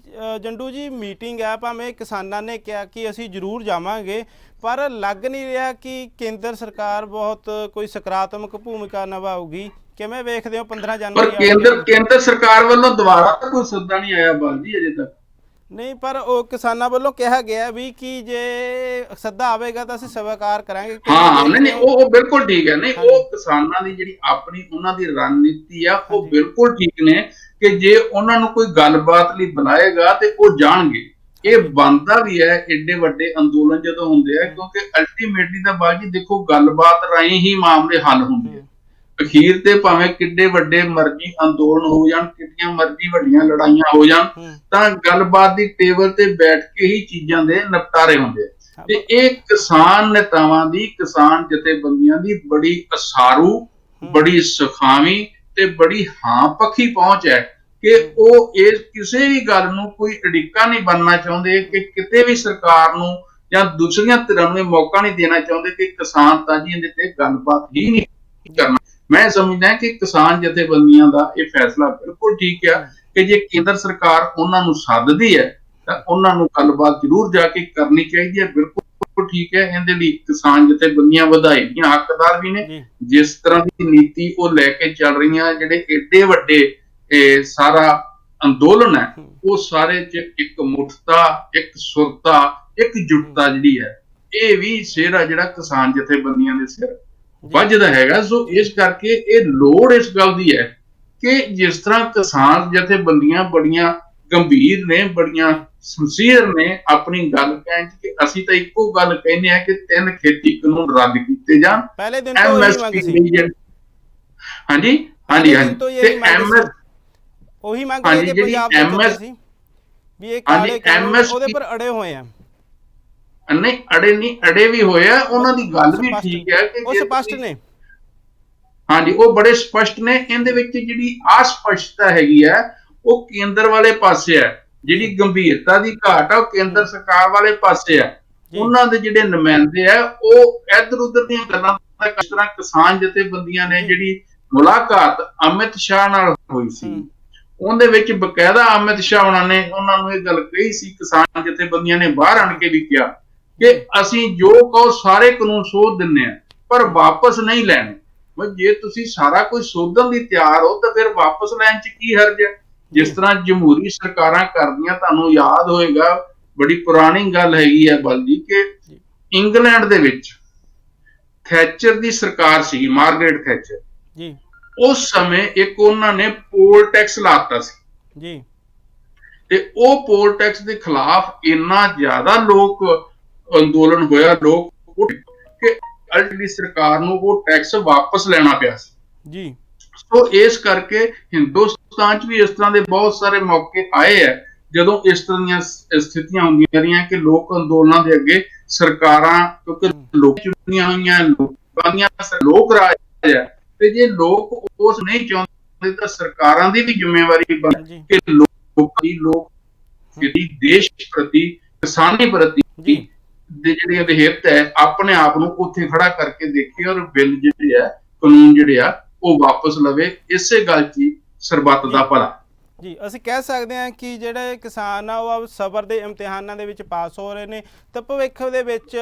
ਜੰਡੂ ਜੀ ਮੀਟਿੰਗ ਹੈ, ਭਾਵੇਂ ਕਿਸਾਨਾਂ ਨੇ ਕਿਹਾ ਕਿ ਅਸੀਂ ਜ਼ਰੂਰ ਜਾਵਾਂਗੇ, ਪਰ ਲੱਗ ਨਹੀਂ ਰਿਹਾ ਕਿ ਕੇਂਦਰ ਸਰਕਾਰ ਬਹੁਤ ਕੋਈ ਸਕਾਰਾਤਮਕ ਭੂਮਿਕਾ ਨਿਭਾਊਗੀ। ਕਿਵੇਂ ਵੇਖਦੇ ਹੋ 15 ਜਨਵਰੀ? ਪਰ ਕੇਂਦਰ ਸਰਕਾਰ ਵੱਲੋਂ ਦੁਬਾਰਾ ਤਾਂ ਕੋਈ ਸੱਦਾ ਨਹੀਂ ਆਇਆ ਬਾਲ ਜੀ ਅਜੇ ਤੱਕ। ਨਹੀਂ, ਪਰ ਉਹ ਕਿਸਾਨਾਂ ਵੱਲੋਂ ਕਿਹਾ ਗਿਆ ਵੀ ਕਿ ਜੇ ਸੱਦਾ ਆਵੇਗਾ ਤਾਂ ਅਸੀਂ ਸਵੀਕਾਰ ਕਰਾਂਗੇ। ਹਾਂ, ਨਹੀਂ ਉਹ ਬਿਲਕੁਲ ਠੀਕ ਹੈ। ਨਹੀਂ, ਉਹ ਕਿਸਾਨਾਂ ਦੀ ਜਿਹੜੀ ਆਪਣੀ ਉਹਨਾਂ ਦੀ ਰਣਨੀਤੀ ਆ ਉਹ ਬਿਲਕੁਲ ਠੀਕ ਨੇ ਕਿ ਜੇ ਉਹਨਾਂ ਨੂੰ ਕੋਈ ਗੱਲਬਾਤ ਲਈ ਬੁਲਾਏਗਾ ਤੇ ਉਹ ਜਾਣਗੇ। ਇਹ ਬਣਦਾ ਵੀ ਹੈ ਏਡੇ ਵੱਡੇ ਅੰਦੋਲਨ ਜਦੋਂ ਹੁੰਦੇ ਆ, ਕਿਉਂਕਿ ਅਲਟੀਮੇਟਲੀ ਤਾਂ ਬਾਅਦ ਜੀ ਦੇਖੋ ਗੱਲਬਾਤ ਰਾਹੀਂ ਹੀ ਮਾਮਲੇ ਹੱਲ ਹੁੰਦੇ ਆ। ਅਖੀਰ ਤੇ ਭਾਵੇਂ ਕਿੱਡੇ ਵੱਡੇ ਮਰਜ਼ੀ ਅੰਦੋਲਨ ਹੋ ਜਾਣ, ਕਿੰਨੀਆਂ ਮਰਜ਼ੀ ਵੱਡੀਆਂ ਲੜਾਈਆਂ ਹੋ ਜਾਣ, ਤਾਂ ਗੱਲਬਾਤ ਦੀ ਟੇਬਲ ਤੇ ਬੈਠ ਕੇ ਹੀ ਚੀਜ਼ਾਂ ਦੇ ਨਿਪਟਾਰੇ ਹੁੰਦੇ ਆ। ਤੇ ਇਹ ਕਿਸਾਨ ਨੇਤਾਵਾਂ ਦੀ, ਕਿਸਾਨ ਜਥੇਬੰਦੀਆਂ ਦੀ ਬੜੀ ਅਸਾਰੂ, ਬੜੀ ਸੁਖਾਵੀਂ ਤੇ ਬੜੀ ਹਾਂ ਪੱਖੀ ਪਹੁੰਚ ਹੈ ਕਿ ਉਹ ਇਸ ਕਿਸੇ ਵੀ ਗੱਲ ਨੂੰ ਕੋਈ ਅੜਿੱਕਾ ਨਹੀਂ ਬਣਨਾ ਚਾਹੁੰਦੇ, ਕਿ ਕਿਤੇ ਵੀ ਸਰਕਾਰ ਨੂੰ ਜਾਂ ਦੂਸਰੀਆਂ ਧਿਰਾਂ ਨੂੰ ਮੌਕਾ ਨਹੀਂ ਦੇਣਾ ਚਾਹੁੰਦੇ ਕਿ ਕਿਸਾਨ ਤਾਂ ਜੀ ਇਹਦੇ ਤੇ ਗੱਲਬਾਤ ਹੀ ਨਹੀਂ ਕਰਨਾ। ਮੈਂ ਸਮਝਦਾ ਕਿ ਕਿਸਾਨ ਜਥੇਬੰਦੀਆਂ ਦਾ ਇਹ ਫੈਸਲਾ ਬਿਲਕੁਲ ਠੀਕ ਆ ਕਿ ਜੇ ਕੇਂਦਰ ਸਰਕਾਰ ਉਹਨਾਂ ਨੂੰ ਸੱਦਦੀ ਹੈ ਤਾਂ ਉਹਨਾਂ ਨੂੰ ਗੱਲਬਾਤ ਜ਼ਰੂਰ ਜਾ ਕੇ ਕਰਨੀ ਚਾਹੀਦੀ ਹੈ। ਬਿਲਕੁਲ ਠੀਕ ਹੈ, ਇਹਦੇ ਲਈ ਕਿਸਾਨ ਜਥੇਬੰਦੀਆਂ ਵਧਾਈ ਦੀਆਂ ਹੱਕਦਾਰ ਵੀ ਨੇ। ਜਿਸ ਤਰ੍ਹਾਂ ਦੀ ਨੀਤੀ ਉਹ ਲੈ ਕੇ ਚੱਲ ਰਹੀਆਂ, ਜਿਹੜੇ ਏਡੇ ਵੱਡੇ ਸਾਰਾ ਅੰਦੋਲਨ ਹੈ, ਉਹ ਸਾਰੇ ਚ ਇੱਕ ਮੁੱਠਤਾ, ਇੱਕ ਸੁਰਤਾ, ਇੱਕ ਜੁਟਤਾ ਜਿਹੜੀ ਹੈ, ਇਹ ਵੀ ਸਿਰ ਆ ਜਿਹੜਾ ਕਿਸਾਨ ਜਥੇਬੰਦੀਆਂ ਦੇ ਸਿਰ ਵੱਜਦਾ ਹੈਗਾ। ਸੋ ਇਸ ਕਰਕੇ ਇਹ ਲੋੜ ਇਸ ਗੱਲ ਦੀ ਹੈ ਕਿ ਜਿਸ ਤਰ੍ਹਾਂ ਕਿਸਾਨ ਜਥੇਬੰਦੀਆਂ ਬੜੀਆਂ ਗੰਭੀਰ ਨੇ, ਬੜੀਆਂ ਸਿੰਸੀਅਰ ਨੇ ਆਪਣੀ ਗੱਲ ਕਹਿਣ ਕਿ ਅਸੀਂ ਤਾਂ ਇੱਕੋ ਗੱਲ ਕਹਿੰਦੇ ਆ ਕਿ 3 ਖੇਤੀ ਕਾਨੂੰਨ ਰੱਦ ਕੀਤੇ ਜਾਣ। ਪਹਿਲੇ ਦਿਨ ਤੋਂ ਇਹੀ ਮੰਗ ਸੀ। ਹਾਂਜੀ ਹਾਂਜੀ ਹਾਂਜੀ, ਤੇ ਉਹੀ ਮੰਗ ਹੈ ਕਿ ਪੰਜਾਬ ਦੇ ਸੀ ਵੀ ਇਹ ਕਾਲੇ ਕਾਨੂੰਨ ਉਹਦੇ ਪਰ ਅੜੇ ਹੋਏ ਆ। ਨਹੀਂ ਅੜੇ ਨਹੀਂ, ਅੜੇ ਵੀ ਹੋਏ ਆ, ਉਹਨਾਂ ਦੀ ਗੱਲ ਵੀ ਠੀਕ ਹੈ ਕਿ ਉਹ ਸਪਸ਼ਟ ਨੇ। ਹਾਂਜੀ, ਉਹ ਬੜੇ ਸਪਸ਼ਟ ਨੇ। ਇਹਦੇ ਵਿੱਚ ਜਿਹੜੀ ਅਸਪਸ਼ਟਤਾ ਹੈਗੀ ਹੈ ਉਹ ਕੇਂਦਰ ਵਾਲੇ ਪਾਸੇ ਹੈ, ਜਿਹੜੀ ਗੰਭੀਰਤਾ ਦੀ ਘਾਟ ਆ ਉਹ ਕੇਂਦਰ ਸਰਕਾਰ ਵਾਲੇ ਪਾਸੇ ਆ। ਉਹਨਾਂ ਦੇ ਜਿਹੜੇ ਨੁਮਾਇੰਦੇ ਆ ਉਹ ਇੱਧਰ ਉੱਧਰ ਦੀਆਂ ਗੱਲਾਂ, ਜਿਸ ਤਰ੍ਹਾਂ ਕਿਸਾਨ ਜਥੇਬੰਦੀਆਂ ਨੇ ਜਿਹੜੀ ਮੁਲਾਕਾਤ ਅਮਿਤ ਸ਼ਾਹ ਨਾਲ ਹੋਈ ਸੀ, ਉਹਦੇ ਵਿੱਚ ਬਕਾਇਦਾ ਅਮਿਤ ਸ਼ਾਹ ਉਹਨਾਂ ਨੂੰ ਇਹ ਗੱਲ ਕਹੀ ਸੀ, ਕਿਸਾਨ ਜਥੇਬੰਦੀਆਂ ਨੇ ਬਾਹਰ ਆਣ ਕੇ ਵੀ ਕਿਹਾ ਕਿ ਅਸੀਂ ਜੋ ਕਹੋ ਸਾਰੇ ਕਾਨੂੰਨ ਸੋਧ ਦਿੰਨੇ ਆ ਪਰ ਵਾਪਸ ਨਹੀਂ ਲੈਣੇ। ਜੇ ਤੁਸੀਂ ਸਾਰਾ ਕੁਝ ਸੋਧਣ ਲਈ ਤਿਆਰ ਹੋ ਤਾਂ ਫਿਰ ਵਾਪਸ ਲੈਣ ਚ ਕੀ ਹਰਜ ਹੈ? ਜਿਸ ਤਰ੍ਹਾਂ ਜਮਹੂਰੀ ਸਰਕਾਰਾਂ ਕਰਦੀਆਂ, ਤੁਹਾਨੂੰ ਯਾਦ ਹੋਏਗਾ, ਬੜੀ ਪੁਰਾਣੀ ਗੱਲ ਹੈਗੀ ਹੈ ਬਲ ਜੀ, ਕਿ ਇੰਗਲੈਂਡ ਦੇ ਵਿੱਚ ਥੈਚਰ ਦੀ ਸਰਕਾਰ ਸੀ, ਮਾਰਗਰੇਟ ਥੈਚਰ ਜੀ, ਉਸ ਸਮੇਂ ਇੱਕ ਉਹਨਾਂ ਨੇ ਪੋਲ ਟੈਕਸ ਲਾਤਾ ਸੀ ਜੀ, ਤੇ ਉਹ ਪੋਲ ਟੈਕਸ ਦੇ ਖਿਲਾਫ ਇੰਨਾ ਜ਼ਿਆਦਾ ਲੋਕ ਅੰਦੋਲਨ ਹੋਇਆ, ਲੋਕ ਕਿ ਅਲਟੀਮੇਟਲੀ ਸਰਕਾਰ ਨੂੰ ਉਹ ਟੈਕਸ ਵਾਪਸ ਲੈਣਾ ਪਿਆ ਸੀ ਜੀ। ਸੋ ਇਸ ਕਰਕੇ ਹਿੰਦੁਸਤਾਨ 'ਚ ਵੀ ਇਸ ਤਰ੍ਹਾਂ ਦੇ ਬਹੁਤ ਸਾਰੇ ਮੌਕੇ ਆਏ ਆ ਜਦੋਂ ਇਸ ਤਰ੍ਹਾਂ ਦੀਆਂ ਸਥਿਤੀਆਂ ਹੁੰਦੀਆਂ ਰਹੀਆਂ ਕਿ ਲੋਕ ਅੰਦੋਲਨਾਂ ਦੇ ਅੱਗੇ ਸਰਕਾਰਾਂ, ਕਿਉਂਕਿ ਲੋਕ ਚੁਣੀਆਂ ਹੋਈਆਂ ਲੋਕਾਂ ਦੀਆਂ ਲੋਕ ਰਾਜ ਹੈ, ਤੇ ਜੇ ਲੋਕ ਉਸ ਨਹੀਂ ਚਾਹੁੰਦੇ ਤਾਂ ਸਰਕਾਰਾਂ ਦੀ ਵੀ ਜ਼ਿੰਮੇਵਾਰੀ ਬਣਦੀ ਕਿ ਲੋਕ ਦੇਸ਼ ਪ੍ਰਤੀ, ਕਿਸਾਨੀ ਪ੍ਰਤੀ ਦੇ ਜਿਹੜੇ ਹਿੱਤ ਹੈ ਆਪਣੇ ਆਪ ਨੂੰ ਉੱਥੇ ਖੜਾ ਕਰਕੇ ਦੇਖੇ ਔਰ ਬਿੱਲ ਜਿਹੜੇ ਆ, ਕਾਨੂੰਨ ਜਿਹੜੇ ਆ ਉਹ ਵਾਪਸ ਲਵੇ। ਇਸੇ ਗੱਲ 'ਚ ਹੀ ਸਰਬੱਤ ਦਾ ਭਲਾ ਜੀ। ਅਸੀਂ ਕਹਿ ਸਕਦੇ ਹਾਂ ਕਿ ਜਿਹੜੇ ਕਿਸਾਨ ਆ ਉਹ ਸਬਰ ਦੇ ਇਮਤਿਹਾਨਾਂ ਦੇ ਵਿੱਚ ਪਾਸ ਹੋ ਰਹੇ ਨੇ ਤਾਂ ਭਵਿੱਖ ਦੇ ਵਿੱਚ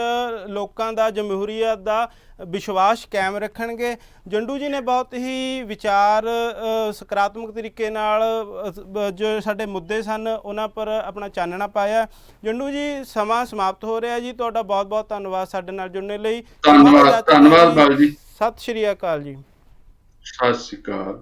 ਲੋਕਾਂ ਦਾ, ਜਮਹੂਰੀਅਤ ਦਾ ਵਿਸ਼ਵਾਸ ਕਾਇਮ ਰੱਖਣਗੇ। ਜੰਡੂ ਜੀ ਨੇ ਬਹੁਤ ਹੀ ਵਿਚਾਰ ਸਕਾਰਾਤਮਕ ਤਰੀਕੇ ਨਾਲ ਜੋ ਸਾਡੇ ਮੁੱਦੇ ਸਨ ਉਹਨਾਂ ਪਰ ਆਪਣਾ ਚਾਨਣਾ ਪਾਇਆ। ਜੰਡੂ ਜੀ, ਸਮਾਂ ਸਮਾਪਤ ਹੋ ਰਿਹਾ ਜੀ। ਤੁਹਾਡਾ ਬਹੁਤ ਬਹੁਤ ਧੰਨਵਾਦ ਸਾਡੇ ਨਾਲ ਜੁੜਨ ਲਈ। ਧੰਨਵਾਦ ਬਾਬੂ ਜੀ। ਸਤਿ ਸ਼੍ਰੀ ਅਕਾਲ ਜੀ। ਸਤਿ ਸ਼੍ਰੀ ਅਕਾਲ।